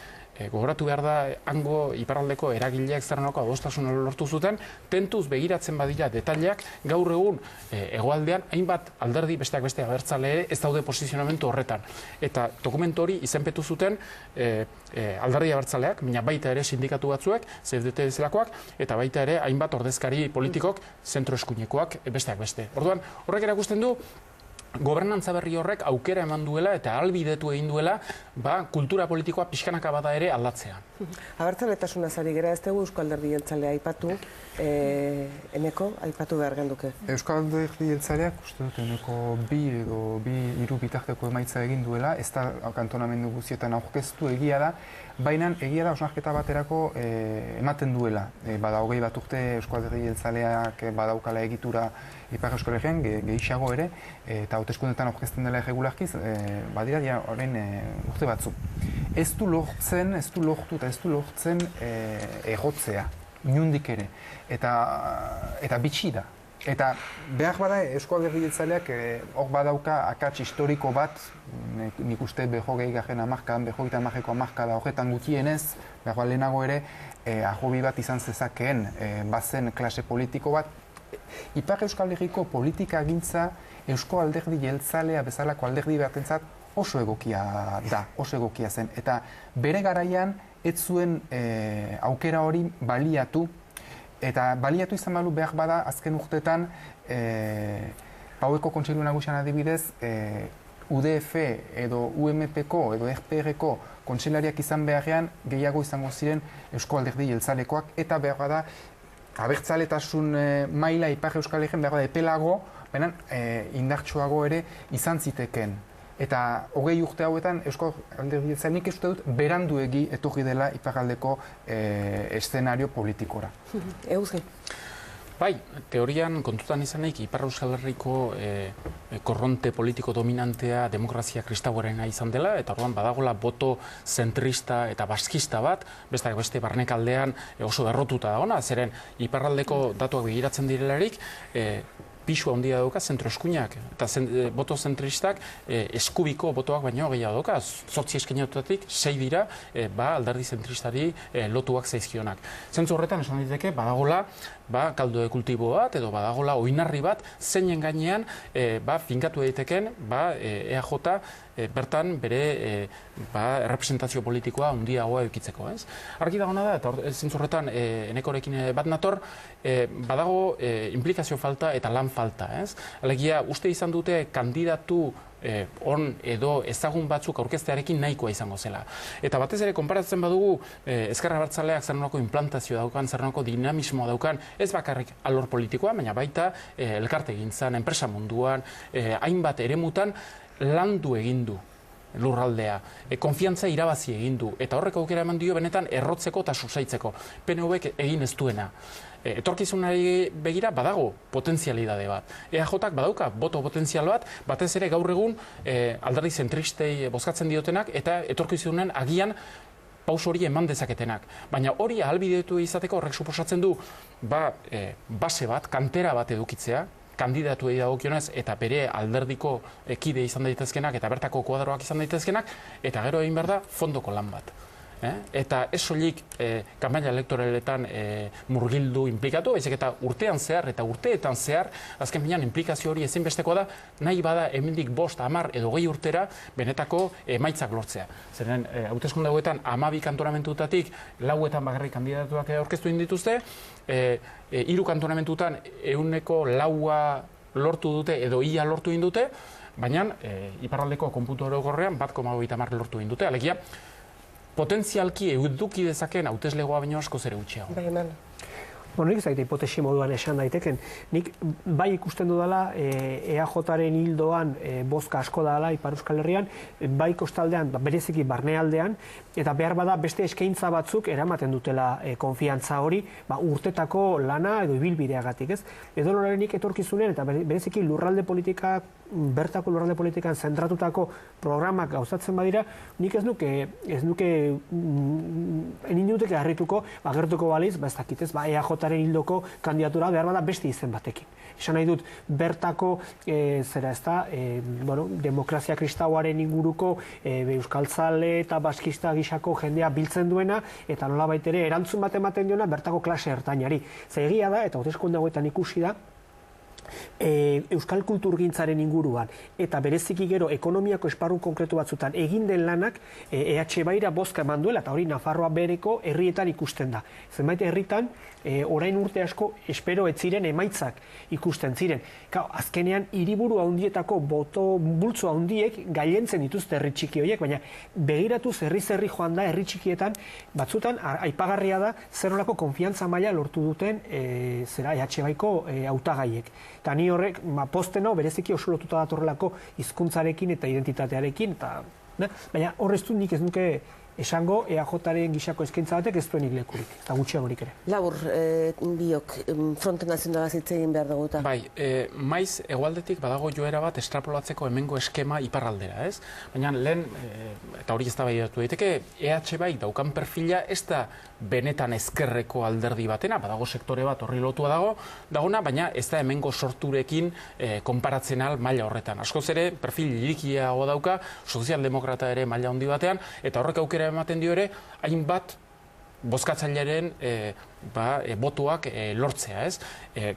[SPEAKER 5] Gogoratu behar da, hango iparraldeko eragileak zerrenako adostasuna lortu zuten, tentuz begiratzen badira detaileak, gaur egun hegoaldean hainbat alderdi besteak beste abertzale ere ez daude posizionamentu horretan. Eta dokumentu hori izenpetu zuten alderdi abertzaleak, baina baita ere sindikatu batzuek, CFDT bezalakoak, eta baita ere hainbat ordezkari politikok, zentro eskuinekoak besteak beste. Orduan, horrek erakusten du, gobernantza berri horrek aukera eman duela eta ahalbidetu egin duela kultura politikoa pixkanaka bada ere aldatzea.
[SPEAKER 1] Abertzaletasuna zari gera, ez dugu Euskal Alderdi Jeltzalea aipatu, Eneko aipatu behar genduke.
[SPEAKER 6] Euskal Alderdi Jeltzaleak uste dut Eneko 2 bitarteko emaitza egin duela, ez da kantonamendu guztietan aurkeztu egia da, baina egia da osnarketa baterako ematen duela. Bada 20 bat urte Euskal Alderdi Jeltzaleak badaukala egitura Ipar Euskal Herrian, gehiago ere, eta hauteskundetan aurkezten dela irregularkiz, badira orain urte batzu. Ez du lortzen egotzea, inundik ere, eta bitxi da. Eta behar bada Eusko Alderdi Jeltzaleak hor badauka akats historiko bat, nik uste 20. hamarkadan, 20. hamarkada horretan gutienez, behar bada lehenago ere, ahobi bat izan zezakeen bazen klase politiko bat. Ipar Euskal Herriko politika gintza Eusko Alderdi Jeltzalea bezalako alderdi batentzat oso egokia da, oso egokia zen. Eta bere garaian ez zuen aukera hori baliatu. Eta baliatu izan balu behar bada azken urtetan Paueko Kontseilu Nagusian adibidez UDF edo UMP-ko edo RPR-ko kontseilariak izan beharrean gehiago izango ziren Eusko Alderdi Jeltzalekoak eta behar bada abertzaletasun maila Ipar Euskal Herrian behar bada epelago, baina indartsuago ere izan ziteken. Eta 20 urte hauetan Eusko Alderdi Jeltzalea nik uste dut beranduegi etorri dela iparraldeko eszenario politikora.
[SPEAKER 1] Eusge.
[SPEAKER 5] Bai, teorian kontutan izanik Ipar Euskal Herriko korronte politiko dominantea demokrazia kristauarena izan dela, eta orduan badagola boto zentrista eta baskista bat, besteak beste barnekaldean oso errotuta dagoena, zeren iparraldeko datuak begiratzen direlarik, pisu handia dauka zentro-eskuinak eta boto zentristak eskubiko botoak baino gehiago dauka. 8 eskainatutatik 6 dira alderdi zentristari lotuak zaizkionak. Zentzu horretan esan diteke badagola kaldo de kultibo bat edo badagola oinarri bat zeinen gainean finkatu daiteken EAJ bertan bere errepresentazio politikoa handiagoa edukitzeko, ez? Argi dagoena da, eta zentzu horretan Enekorekin bat nator, badago implikazio falta eta lan falta, ez? Alegia, uste izan dute kandidatu on edo ezagun batzuk aurkeztearekin nahikoa izango zela. Eta batez ere, konparatzen badugu, Ezker Abertzaleak zer nolako implantazio daukan, zer nolako dinamismoa daukan, ez bakarrik alor politikoa, baina baita elkartegintzan, enpresa munduan, hainbat eremutan landu egin du lurraldea, konfiantza irabazi egin du, eta horrek aukera eman dio benetan errotzeko eta susaitzeko. PNV-ek egin ez duena. Etorkizunari begira badago potentzialidade bat. EAJak badauka boto potentzial bat, batez ere gaur egun alderdi zentristei bozkatzen diotenak eta etorkizunen agian paus hori eman dezaketenak. Baina hori ahalbidetu izateko horrek suposatzen du base bat, kantera bat edukitzea, kandidatuei dagokionez eta bere alderdiko kide izan daitezkenak eta bertako kuadroak izan daitezkenak, eta gero egin behar da fondoko lan bat. Eta ez soilik kanpaina elektoraletan murgildu inplikatu, baizik eta urtean zehar eta urteetan zehar, azken finean inplikazio hori ezinbesteko da, nahi bada hemendik 5, 10 edo 20 urtera benetako emaitzak lortzea. Zeren hauteskunde hauetan 12 kantonamentuetatik 4etan bakarrik kandidatuak aurkeztu dituzte, 3 kantonamentutan 100% lortu dute edo ia lortu dute, baina iparraldeko konputu orokorrean 1,30 lortu dute. Alegia, potentzialki eduki dezaken hauteslegoa baino askoz ere gutxiago.
[SPEAKER 3] Nik zaite hipotesi moduan esan daiteken. Nik bai ikusten dudala EAJaren hildoan bozka asko dela Ipar Euskal Herrian, bai kostaldean, bereziki barnealdean, eta behar bada beste eskaintza batzuk eramaten dutela konfiantza hori, urtetako lana edo ibilbideagatik, ez? Edo norarenik etorkizunen eta bereziki lurralde politika, bertako lurralde politikan zentratutako programak gauzatzen badira, nik ez nuke eninduteke harrituko, gertuko baliz, ez dakit ez, EAJaren hildoko kandidatura behar bada beste izen batekin. Esan nahi dut, bertako demokrazia kristauaren inguruko euskaltzale eta baskista gisako jendea biltzen duena, eta nolabait ere erantzun bat ematen diona bertako klase ertainari. Egia da, eta hauteskunde hauetan ikusi da, euskal kulturgintzaren inguruan eta bereziki gero ekonomiako esparru konkretu batzutan egin den lanak EH Baira bozka eman duela, eta hori Nafarroa bereko herrietan ikusten da. Zenbait herritan orain urte asko espero ez ziren emaitzak ikusten ziren. Azkenean hiriburu handietako boto bultzo handiek gailentzen dituzte herri txiki horiek, baina begiratuz herri joan da herri txikietan batzutan aipagarria da zer nolako konfiantza maila lortu duten EH Baiko hautagaiek. Eta ni horrek posten hau bereziki oso lotuta datorrelako hizkuntzarekin eta identitatearekin, baina horrez du nik ez nuke esango EAJaren gisako eskaintza batek ez duenik lekurik, eta gutxiagorik ere.
[SPEAKER 1] Labur, biok, Fronte Nazionala hitz egin behar dugu eta.
[SPEAKER 5] Bai, maiz hegoaldetik badago joera bat estrapolatzeko hemengo eskema iparraldera, ez? Baina lehen, eta hori ez da baiatu daiteke, EH bai daukan perfila ez da benetan ezkerreko alderdi batena, badago sektore bat horri lotua dagona, baina ez da hemengo sorturekin konparatzen al maila horretan. Askoz ere, perfil irikiago dauka, sozialdemokrata ere maila handi batean, eta horrek aukera ematen dio ere, hainbat bozkatzaileren botuak lortzea, ez?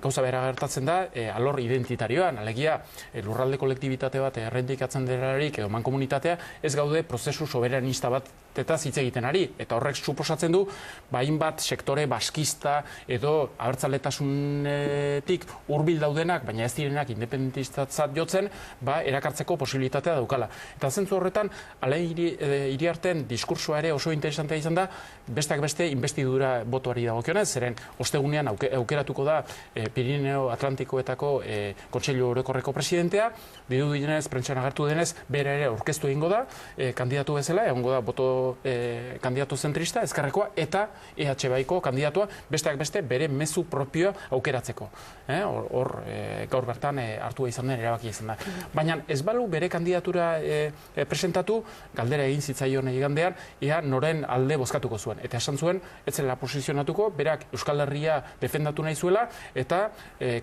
[SPEAKER 5] Gauza bera gertatzen da, alor identitarioan, alegia lurralde kolektibitate bat errendikatzen delarik edo mankomunitatea, ez gaude prozesu soberanista bat eta hitz egiten ari, eta horrek suposatzen du, hainbat sektore baskista edo abertzaletasunetik hurbil daudenak, baina ez direnak independentistatzat jotzen, erakartzeko posibilitatea daukala. Eta zentzu horretan, Iriarten diskursoa ere oso interesantea izan da, besteak beste investidura botuari dagokionez, zeren ostegunean aukeratuko da Pirineo Atlantikoetako Kontseilu Orokorreko presidentea, diru dinez, prentsan agertu denez, bera ere aurkeztu egingo da, kandidatu bezala, egongo da boto kandidatu zentrista, ezkerrekoa, eta EH baiko kandidatua, besteak beste, bere mezu propioa aukeratzeko. Hor, gaur bertan hartua izan den, erabaki izan da. Baina ez balu bere kandidatura presentatu, galdera egin zitzaion igandean, ea noren alde bozkatuko zuen. Eta esan zuen, ez zela posizionatuko, berak Euskal Herria defendatu nahi zuela, eta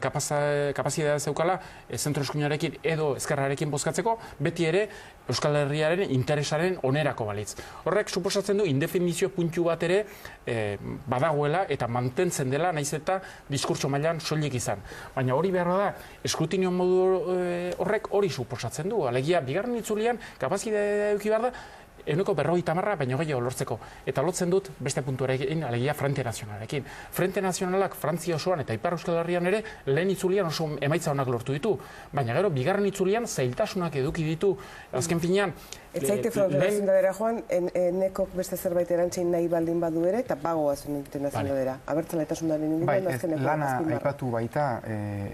[SPEAKER 5] kapazitatea zeukala zentro-eskuinarekin edo ezkerrarekin bozkatzeko, beti ere Euskal Herriaren interesaren onerako balitz. Horrek suposatzen du indefinizio puntu bat ere badagoela eta mantentzen dela, naiz eta diskurtso mailan soilik izan. Baina hori behar da, eskrutinio modu horrek hori suposatzen du. Alegia, bigarren itzulian, kapazitatea eduki behar da, 50% baino gehiago lortzeko. Eta lotzen dut beste puntuarekin, alegia Frente Nazionalarekin. Frente Nazionalak Frantzia osoan eta Ipar Euskal Herrian ere lehen itzulian oso emaitza honak lortu ditu. Baina gero, bigarren itzulian zailtasunak eduki ditu. Azken finean...
[SPEAKER 1] Ez zaite Frente Nazionalera joan, nekok beste zerbait erantzein nahi baldin badu ere, eta bagoaz Frente Nazionalera. Abertzaletasunaren inguruan azkeneko...
[SPEAKER 6] Lana aipatu baita,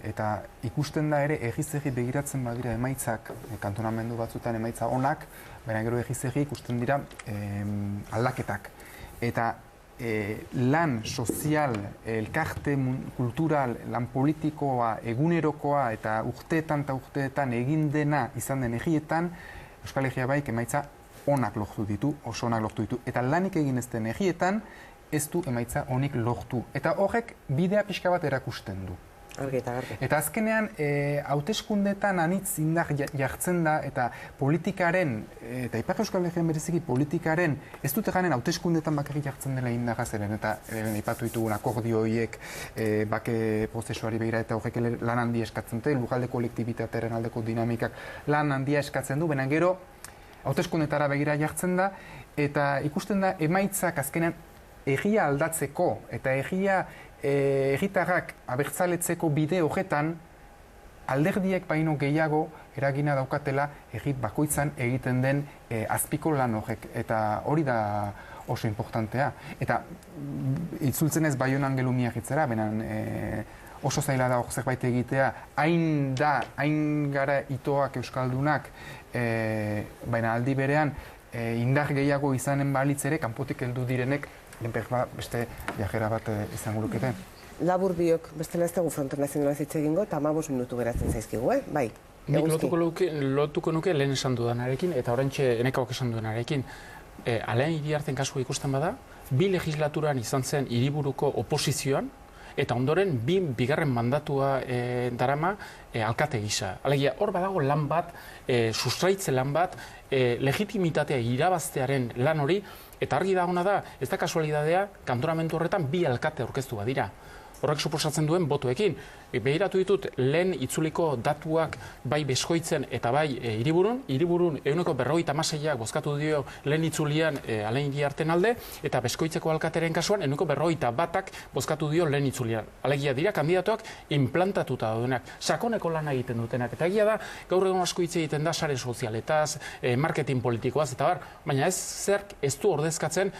[SPEAKER 6] eta ikusten da ere egiz-egi begiratzen badira emaitzak, kantonamendu batzutan emaitza onak, baina gero egiz-egi ikusten dira aldaketak. Eta lan sozial, elkarte kultural, lan politikoa, egunerokoa eta urteetan egin dena izan den egietan, Euskal Herria baik emaitza onak lortu ditu, oso onak lortu ditu. Eta lanik egin ez den egietan, ez du emaitza onik lortu. Eta horrek bidea pixka bat erakusten du. Eta azkenean, hauteskundetan anitz indar jartzen da, eta politikaren, eta Ipar Euskal Herrian bereziki politikaren, ez dute ganen hauteskundetan bakarrik jartzen dela indarra zeren, eta aipatu ditugun akordio horiek bake prozesuari begira, eta horrek lan handi eskatzen dute, lurralde kolektibitatearen aldeko dinamikak lan handia eskatzen du, baina gero hauteskundetara begira jartzen da, eta ikusten da emaitzak azkenean egia aldatzeko, eta egitarrak abertzaletzeko bide horretan alderdiek baino gehiago eragina daukatela egit bakoitzan egiten den azpiko lan horrek. Eta hori da oso importantea. Eta itzultzen ez Baionan gelu miagitzera, benen oso zaila da hor zerbait egitea, hain gara itoak euskaldunak, baina aldi berean indar gehiago izanen balitz ere, kanpotik heldu direnek beste viajera bat izango lukete.
[SPEAKER 1] Labur biok, bestela ez dugu Fronte Nazionala hitz egingo, eta 15 minutu geratzen zaizkigu, Bai.
[SPEAKER 5] Nik lotuko nuke lehen esan dudanarekin, eta oraintxe enekaok esan dudanarekin. Alain Iriarten kasua ikusten bada, 2 legislaturan izan zen hiriburuko oposizioan, eta ondoren bigarren mandatua darama alkate gisa. Alegia, hor badago lan bat, sustraitze lan bat, legitimitatea irabaztearen lan hori, eta argi dagona da, ez da kasualidadea, kantonamendu horretan 2 alkate aurkeztu badira. Horrek suposatzen duen botuekin. Behiratu ditut lehen itzuliko datuak bai Beskoitzen eta bai Hiriburun. Hiriburun 156ak bozkatu dio lehen itzulian Alain Iriarten alde, eta Beskoitzeko alkateren kasuan 151ak bozkatu dio lehen itzulian. Alegia dira kandidatuak implantatuta daudenak, sakoneko lana egiten dutenak. Eta egia da, gaur egun asko hitz egiten da sare sozialetaz, marketing politikoaz, eta baina ez du ordezkatzen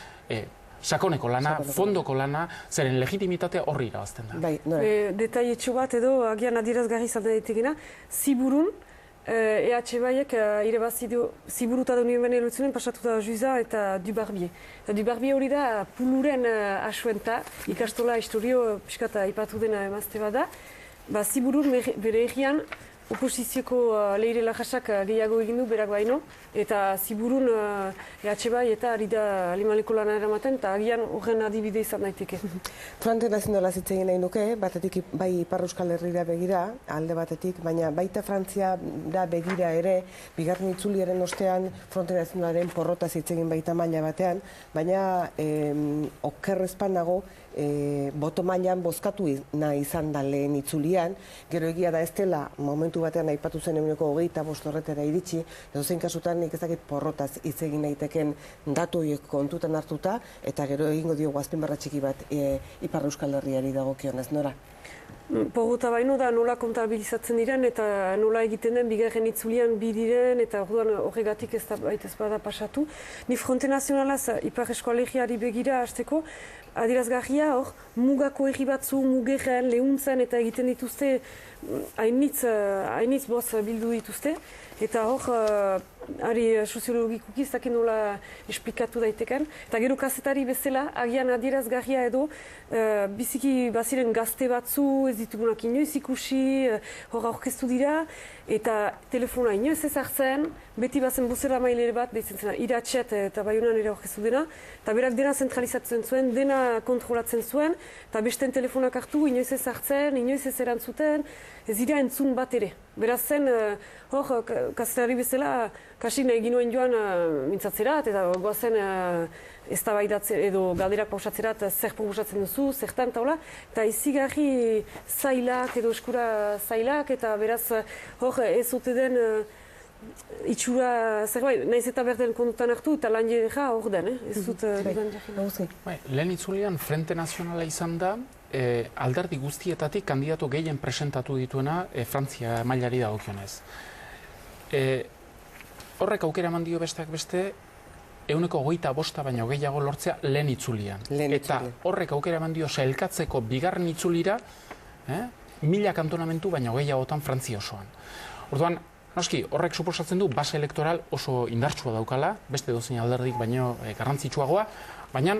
[SPEAKER 5] sakoneko lana, fondoko lana, zeren legitimitatea horri irabazten da.
[SPEAKER 4] Detailetxo bat edo agian adierazgarri izan daitekena, Ziburun EH Baiek irabazi du ziburuta da unien bene lutzunen pasatu da Juza eta Dubarbier. Dubarbier hori da puluren asuenta, ikastola historio piskata ipatu dena emazte bada. Ziburun bere egian oposizioko leire lajasak gehiago egin du berak baino, eta ziburun EH Bai eta ari da alimaleko lana eramaten, eta agian horren adibide izan daiteke.
[SPEAKER 1] Fronte nazionala zitzen nahi nuke, batetik bai Ipar Euskal Herrira begira, alde batetik, baina baita Frantziara begira ere, bigarren itzuliaren ostean Fronte nazionalaren porrota zitzen baita maila batean, baina okerrezpan nago, boto mailan bozkatu nahi izan da lehen itzulian, gero egia da ez dela momentu batean aipatu zen 25 horretara iritsi, edo zein kasutan nik ezakit porrotaz hitz egin naiteken datu horiek kontutan hartuta, eta gero egingo diogu azpimarra txiki bat Ipar Euskal Herriari dagokionez, Nora?
[SPEAKER 4] Porrota baino da nola kontabilizatzen diren eta nola egiten den bigarren itzulian bi diren eta orduan horregatik ez bada pasatu. Ni Fronte Nazionalaz Ipar Euskal Herriari begira hasteko adierazgarria hor mugako herri batzu mugerren lehuntzen eta egiten dituzte hainitz boz bildu dituzte eta hor ari soziologikuki ez dakit nola esplikatu daiteken. Eta gero kazetari bezala, agian adierazgarria edo, biziki baziren gazte batzu, ez ditugunak inoiz ikusi, hor aurkeztu dira, eta telefona inoiz ez hartzen, beti bazen bozera mailere bat, deitzen zena, iratxet eta Baionan ere aurkeztu dena, eta berak dena zentralizatzen zuen, dena kontrolatzen zuen, eta besten telefonak hartu, inoiz ez hartzen, inoiz ez erantzuten, ez dira entzun bat ere. Beraz zen, hor, kazetari bezala, kasik nahi ginoen joan mintzatzerat, eta goazen eztabaidatzen edo galderak pausatzerat zer proposatzen duzu, zertan taula, eta izigarri zailak edo eskura zailak, eta beraz hor ez ote den itxura zerbait, nahiz eta berden kondutan hartu, eta lan jera hor den, ez dut
[SPEAKER 5] lehen itzulian Frente Nazionala izan da, alderdi guztietatik kandidatu gehien presentatu dituena Frantzia mailari dagokionez. Horrek aukera eman dio besteak beste, 25 baino gehiago lortzea lehen itzulian. Eta horrek aukera eman dio sailkatzeko bigarren itzulira, 1000 kantonamentu baino gehiagotan Frantzia osoan. Orduan, noski, horrek suposatzen du base elektoral oso indartsua daukala, beste dozein alderdik baino garrantzitsuagoa, baina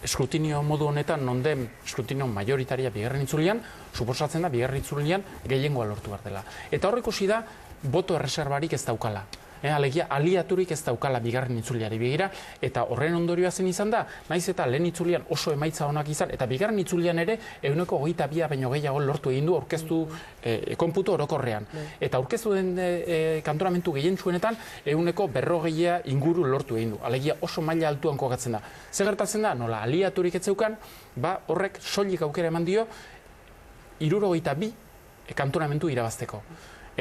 [SPEAKER 5] eskrutinio modu honetan, non den eskrutinio majoritaria bigarren itzulian, suposatzen da bigarren itzulian gehiengoa lortu behar dela. Eta horrek ikusi da, boto erreserbarik ez daukala. Alegia, aliaturik ez daukala bigarren itzuliari begira, eta horren ondorioa zen izan da, naiz eta lehen itzulian oso emaitza onak izan, eta bigarren itzulian ere 22 baino gehiago lortu egin du aurkeztu konputu orokorrean. Eta aurkeztu den kantonamentu gehien zuenetan 40 inguru lortu egin du. Alegia, oso maila altuan kokatzen da. Zer gertatzen da, nola aliaturik ez zeukan, horrek soilik aukera eman dio 62 kantonamentu irabazteko.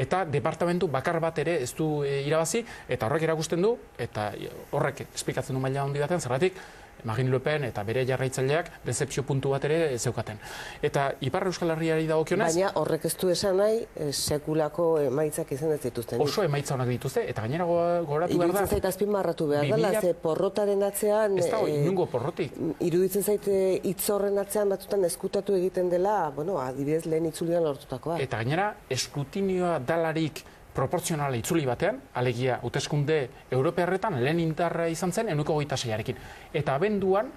[SPEAKER 5] Eta departamentu bakar bat ere ez du irabazi, eta horrek erakusten du, eta horrek esplikatzen du maila handi batean, zergatik Marine Le Pen eta bere jarraitzaileak dezepzio puntu bat ere zeukaten. Eta Ipar Euskal Herriari dagokionez,
[SPEAKER 1] baina horrek ez du esan nahi sekulako emaitzak izan ez dituzten.
[SPEAKER 5] Oso emaitza onak dituzte, eta gainera goratu behar da.
[SPEAKER 1] Iruditzen zait azpimarratu behar dela, ze porrotaren atzean...
[SPEAKER 5] Ez da, inungo porrotik.
[SPEAKER 1] Iruditzen zait hitzorren atzean batzutan eskutatu egiten dela, adibidez lehen itzulian lortutakoa.
[SPEAKER 5] Eta gainera, eskutinioa dalarik proporzionala itzuli batean, alegia hauteskunde Europearretan lehen indarra izan zen 26arekin. Eta abenduan,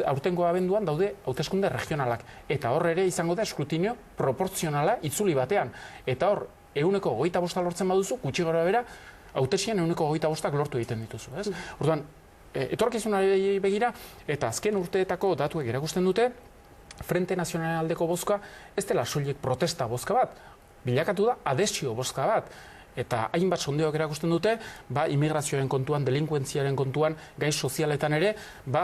[SPEAKER 5] aurtengo abenduan daude hauteskunde regionalak. Eta hor ere izango da eskutinio proporzionala itzuli batean. Eta hor, 25 lortzen baduzu, gutxi gora bera, hautesian 25 lortu egiten dituzu. Orduan, etorkizunari begira, eta azken urteetako datuek erakusten dute, Frente Nazionalen aldeko bozka, ez dela soilik protesta bozka bat, bilakatu da adesio bozka bat. Eta hainbat sondeoak erakusten dute, immigrazioaren kontuan, delinkuentziaren kontuan, gai sozialetan ere,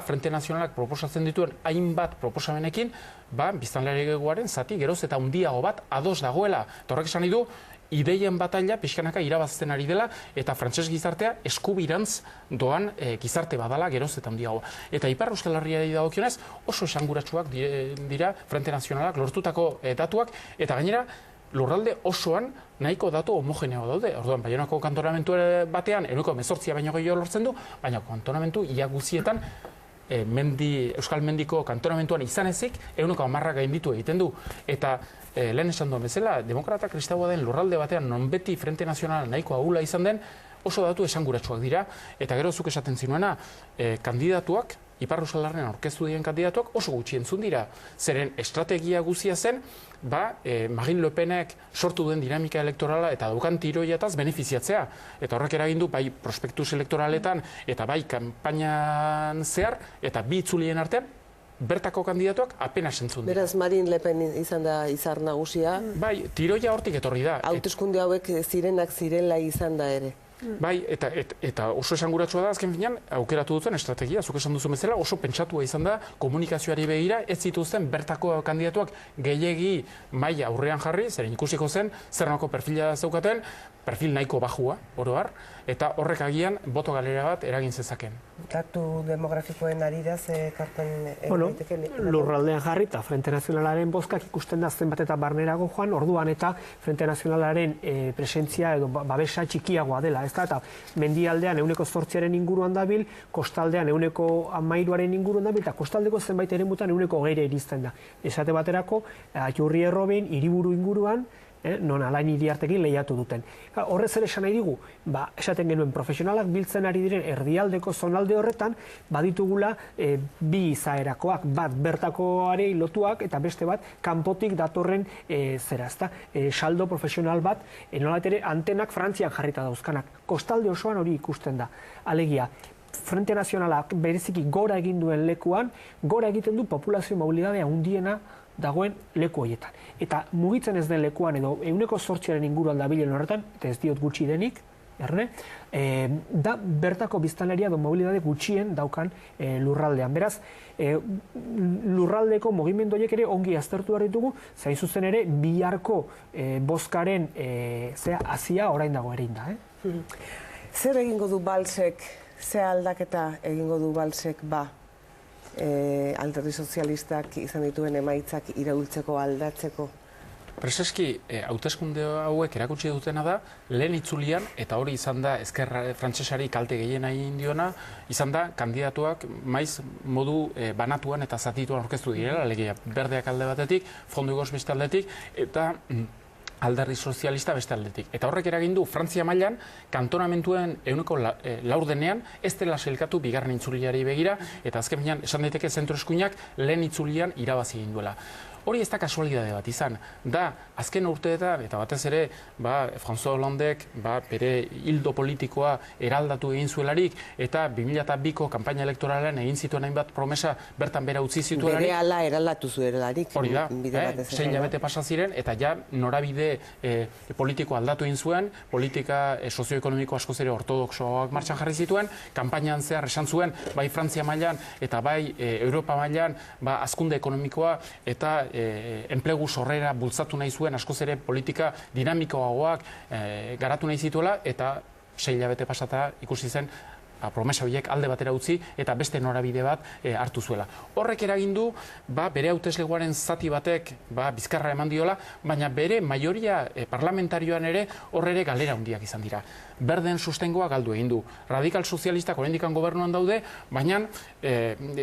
[SPEAKER 5] Frente Nazionalak proposatzen dituen hainbat proposamenekin, biztanleriaren zati geroz eta handiago bat ados dagoela. Eta horrek esan du, ideien bataila pixkanaka irabazten ari dela, eta frantses gizartea eskubirantz doan gizarte badala geroz eta handiago. Eta Ipar Euskal Herriari dagokionez oso esanguratsuak dira Frente Nazionalak lortutako datuak, eta gainera, lurralde osoan nahiko datu homogeneo daude. Orduan, Baionako kantonamentu batean 18 baino gehiago lortzen du, baina kantonamentu ia guzietan Euskal Mendiko kantonamentuan izan ezik 10 gainditu egiten du. Eta lehen esan duen bezala, demokrata kristaua den lurralde batean non beti Frente Nazionala nahiko ahula izan den, oso datu esanguratsuak dira, eta gero zuk esaten zinuena, kandidatuak, Ipar Euskal Herrian aurkeztu diren kandidatuak oso gutxi entzun dira. Zeren estrategia guzia zen, Marine Le Penek sortu duen dinamika elektorala eta daukan tiroiataz benefiziatzea. Eta horrek eragin du bai prospektus elektoraletan eta bai kanpainan zehar eta bi itzulien artean bertako kandidatuak apenas entzun dira.
[SPEAKER 1] Beraz, Marine Le Pen izan da izar nagusia.
[SPEAKER 5] Bai, tiroia hortik etorri da.
[SPEAKER 1] Hauteskunde hauek zirenak zirela izan da ere.
[SPEAKER 5] Bai, eta oso esanguratsua da, azken finean, aukeratu duten estrategia, zuk esan duzu bezala, oso pentsatua izan da, komunikazioari begira, ez zituzten bertako kandidatuak gehiegi maila aurrean jarri, zeren ikusiko zen, zer nahiko perfila zeukaten, perfil nahiko bajua, oro har, eta horrek agian boto galera bat eragin zezaken.
[SPEAKER 1] Datu demografikoen arira ze karten egiteke?
[SPEAKER 3] Lurraldean jarri eta Frente Nazionalaren bozkak ikusten da zenbat eta barnerago joan, orduan eta Frente Nazionalaren presentzia edo babesa txikiagoa dela, ez da, eta mendialdean 8%aren inguruan dabil, kostaldean 13%aren inguruan dabil, eta kostaldeko zenbait eremutan 20% iristen da. Esate baterako, Aiurri Errobin, hiriburu inguruan, non Alain Iriartekin lehiatu duten. Horrez ere esan nahi digu, esaten genuen profesionalak biltzen ari diren erdialdeko zonalde horretan, baditugula bi izaerakoak, bat bertakoarei lotuak eta beste bat kanpotik datorren zera, ezta? Saldo profesional bat, nolabait ere antenak Frantzian jarrita dauzkanak. Kostalde osoan hori ikusten da. Alegia, Frente Nazionalak bereziki gora egin duen lekuan, gora egiten du populazio mobilidadea handiena dagoen leku horietan. Eta mugitzen ez den lekuan edo 8%aren inguruan dabilen horretan, eta ez diot gutxi denik, da bertako biztanleria edo mobilidade gutxien daukan lurraldean. Beraz, lurraldeko mugimendu horiek ere ongi aztertu behar ditugu, zain zuzen ere biharko bozkaren hazia orain dago ere inda.
[SPEAKER 1] Zer egingo du Balsek, ze aldaketa egingo du Balsek Alderdi Sozialistak izan dituen emaitzak iraultzeko, aldatzeko?
[SPEAKER 5] Prezeski, hauteskunde hauek erakutsi dutena da, lehen itzulian, eta hori izan da ezker frantsesari kalte gehien egin diona, izan da kandidatuak maiz modu banatuan eta zatituan aurkeztu direla, alegia berdeak alde batetik, Fondo Igos beste aldetik, eta Alderdi Sozialista beste aldetik. Eta horrek eragin du Frantzia mailan kantonamentuen 4%ean ez dela sailkatu bigarren itzuliari begira, eta azken finean esan daiteke zentro eskuinak lehen itzulian irabazi egin duela. Hori ez da kasualidade bat izan, da azken urteetan, eta batez ere, François Hollandek bere hildo politikoa eraldatu egin zuelarik, eta 2002ko kanpaina elektoralean egin zituen hainbat promesa bertan bera utzi zituelarik.
[SPEAKER 1] Bere ala eraldatu zuelarik.
[SPEAKER 5] Hori da, 6 hilabete pasa ziren, eta ja norabide politiko aldatu egin zuen, politika sozioekonomiko askoz ere ortodoxoak martxan jarri zituen, kanpainan zehar esan zuen, bai Frantzia mailan eta bai Europa mailan, hazkunde ekonomikoa eta enplegu sorrera bultzatu nahi zuen, askoz ere politika dinamikoagoak garatu nahi zituela, eta 6 hilabete pasata ikusi zen promesa horiek alde batera utzi eta beste norabide bat hartu zuela. Horrek eragin du bere hauteslegoaren zati batek bizkarra eman diola, baina bere maioria parlamentarioan ere horre galera handiak izan dira. Berden sustengoa galdu egin du. Radikal sozialistak oraindikan gobernuan daude, baina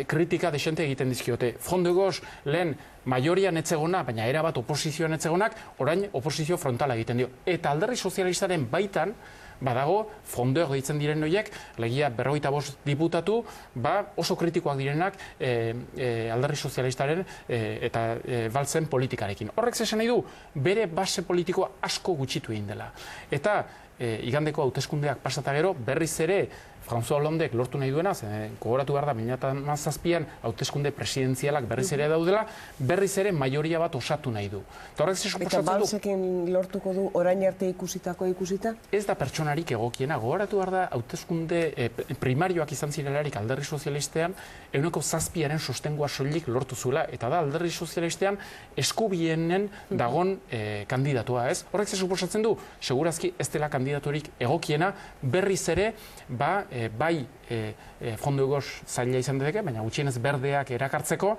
[SPEAKER 5] kritika desente egiten dizkiote. Fondo Igos lehen maiorian etzegona, baina erabat oposizioan etzegonak, orain oposizio frontala egiten dio. Eta Alderdi Sozialistaren baitan, badago, Frondeur deitzen diren horiek, legia 45 diputatu, oso kritikoak direnak Alderdi Sozialistaren eta Balsen politikarekin. Horrek zesan nahi du, bere base politikoa asko gutxitu egin dela. Eta igandeko hauteskundeak pasata gero, berriz ere François Hollandek lortu nahi duena, gogoratu behar da 2017an hauteskunde presidenzialak berriz ere daudela, berriz ere maioria bat osatu nahi du.
[SPEAKER 1] Eta Balsekin lortuko du orain arte ikusitako ikusita?
[SPEAKER 5] Ez da pertsonarik egokiena, gogoratu behar da hauteskunde primarioak izan zirelarik Alderdi Sozialistean 7%aren sostengoa soilik lortu zuela, eta da Alderdi Sozialistean eskubienen dagon kandidatua, ez? Horrek ze suposatzen du, segurazki ez dela kandidaturik egokiena, berriz ere, bai Fondo Igos zaila izan daiteke, baina gutxienez berdeak erakartzeko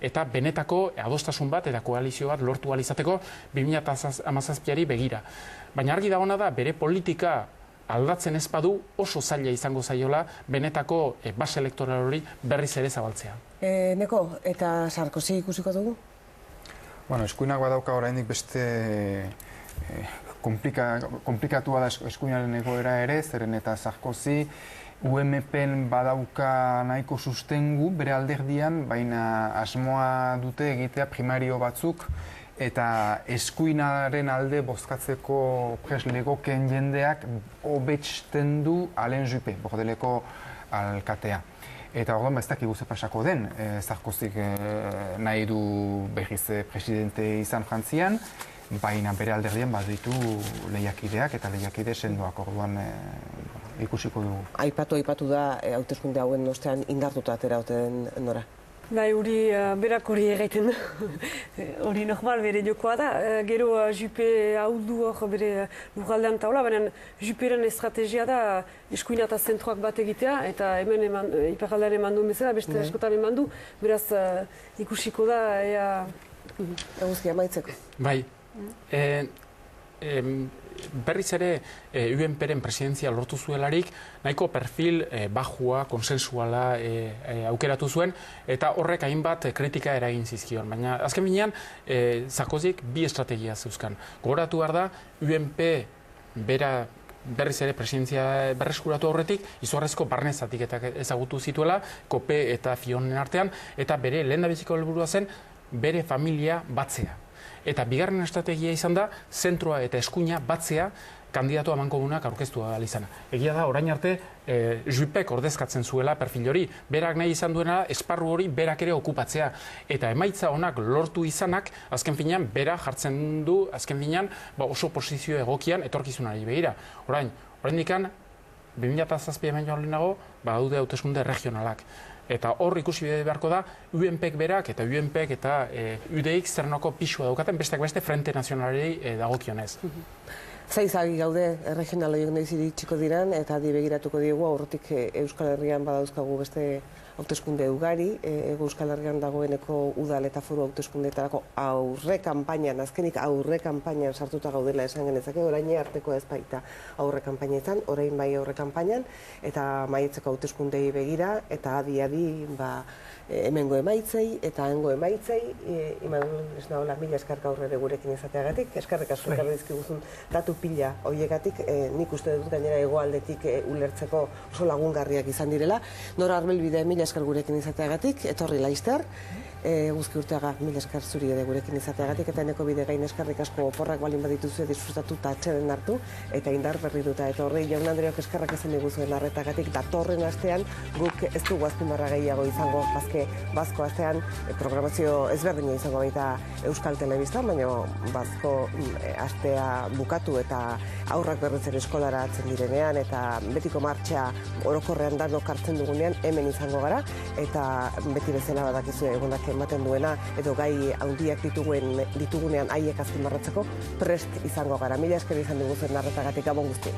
[SPEAKER 5] eta benetako adostasun bat eta koalizio bat lortu ahal izateko 2017ari begira. Baina argi dagoena da bere politika aldatzen ez badu oso zaila izango zaiola benetako base elektoral hori berriz ere zabaltzea.
[SPEAKER 1] Neko, eta Sarkozy ikusiko dugu?
[SPEAKER 6] Bueno, eskuinak badauka oraindik beste komplikatua da eskuinaren egoera ere, zeren eta Sarkozy UMPen badauka nahiko sustengu bere alderdian, baina asmoa dute egitea primario batzuk eta eskuinaren alde bozkatzeko prest legoken jendeak hobetsten du Alain Juppé, Bordeleko alkatea. Eta orduan ez dakigu ze pasako den, Sarkozyk nahi du berriz presidente izan Frantzian, baina bere alderdian baditu lehiakideak eta lehiakide sendoak, orduan ikusiko dugu.
[SPEAKER 1] Aipatu da hauteskunde hauen ostean indartuta atera oten Nora.
[SPEAKER 4] Bai, berak hori egiten du. Hori normal bere jokoa da. Gero Juppé ahuldu hor bere lurraldean taula, baina Juppéren estrategia da eskuina eta zentroak bat egitea, eta hemen iparraldean eman duen bezala, beste askotan eman du, beraz ikusiko da
[SPEAKER 1] eguzkia maitzeko.
[SPEAKER 5] Bai. Berriz ere UNPren presidentzia lortu zuelarik, nahiko perfil bajua, konsensuala aukeratu zuen, eta horrek hainbat kritika eragin zizkion. Baina azken binean, Sarkozyk bi estrategia zeuzkan. Gogoratu behar da, UNP bera berriz ere presidentzia berreskuratu aurretik, izugarrizko barne zatiketak ezagutu zituela, Kope eta Fionen artean, eta bere lehendabiziko helburua zen bere familia batzea. Eta bigarren estrategia izan da, zentroa eta eskuina batzea kandidatu amankomunak aurkeztu ahal izana. Egia da, orain arte, Juppek ordezkatzen zuela perfil hori. Berak nahi izan duena, esparru hori berak ere okupatzea. Eta emaitza honak lortu izanak, azken finean, bera jartzen du, azken finean, oso posizio egokian etorkizunari begira. Oraindikan, 2007 hemen joan lehenago, badaude hauteskunde regionalak. Eta hor ikusi beharko da, UNPek berak eta UNPek eta UDIk zernoko pixua daukaten, besteak beste Frente Nazionalei dagokionez.
[SPEAKER 1] Zaizagi gaude regional horiek nahi iritsiko diran, eta begiratuko diegu aurretik Euskal Herrian badauzkagu beste hauteskunde ugari, Euskal Herrian dagoeneko udal eta foru hauteskundeetarako aurre kanpainan, azkenik aurre kanpainan sartuta gaudela esan genezake, orain arteko ez baita aurre kanpainetan, orain bai aurre kanpainan, eta maietzeko hauteskundei begira, eta adi hemengo emaitzei eta hango emaitzei, ez nahola mila eskarka aurrere gurekin izateagatik, eskarrik asko ekarri dizkiguzun datu pila horiekatik, nik uste dut gainera hegoaldetik ulertzeko oso lagungarriak izan direla. Nora Arbelbide, mila eskar gurekin izateagatik, etorri laizter, Guzki Urteaga, mila eskar zuri ere gurekin izateagatik, eta eneko bide gain eskarrik asko oporrak balin badituzue disfrutatu eta atxeden hartu, eta indar berri duta. Eta horrei, jaun Andreok eskarrak esan diguzuen arretagatik, datorren astean guk ez dugu azpimarra gehiago izango, bazko astean programazio ezberdina izango baita Euskal Telebistan, baina bazko astea bukatu eta aurrak berriz ere eskolara atzen direnean, eta betiko martxa orokorrean danok hartzen dugunean hemen izango gara, eta beti bezala badakizu egunak ematen duena, edo gai handiak ditugunean haiek azpimarratzeko prest izango gara. Mila esker izan diguzuen arretagatik, gabon guzti.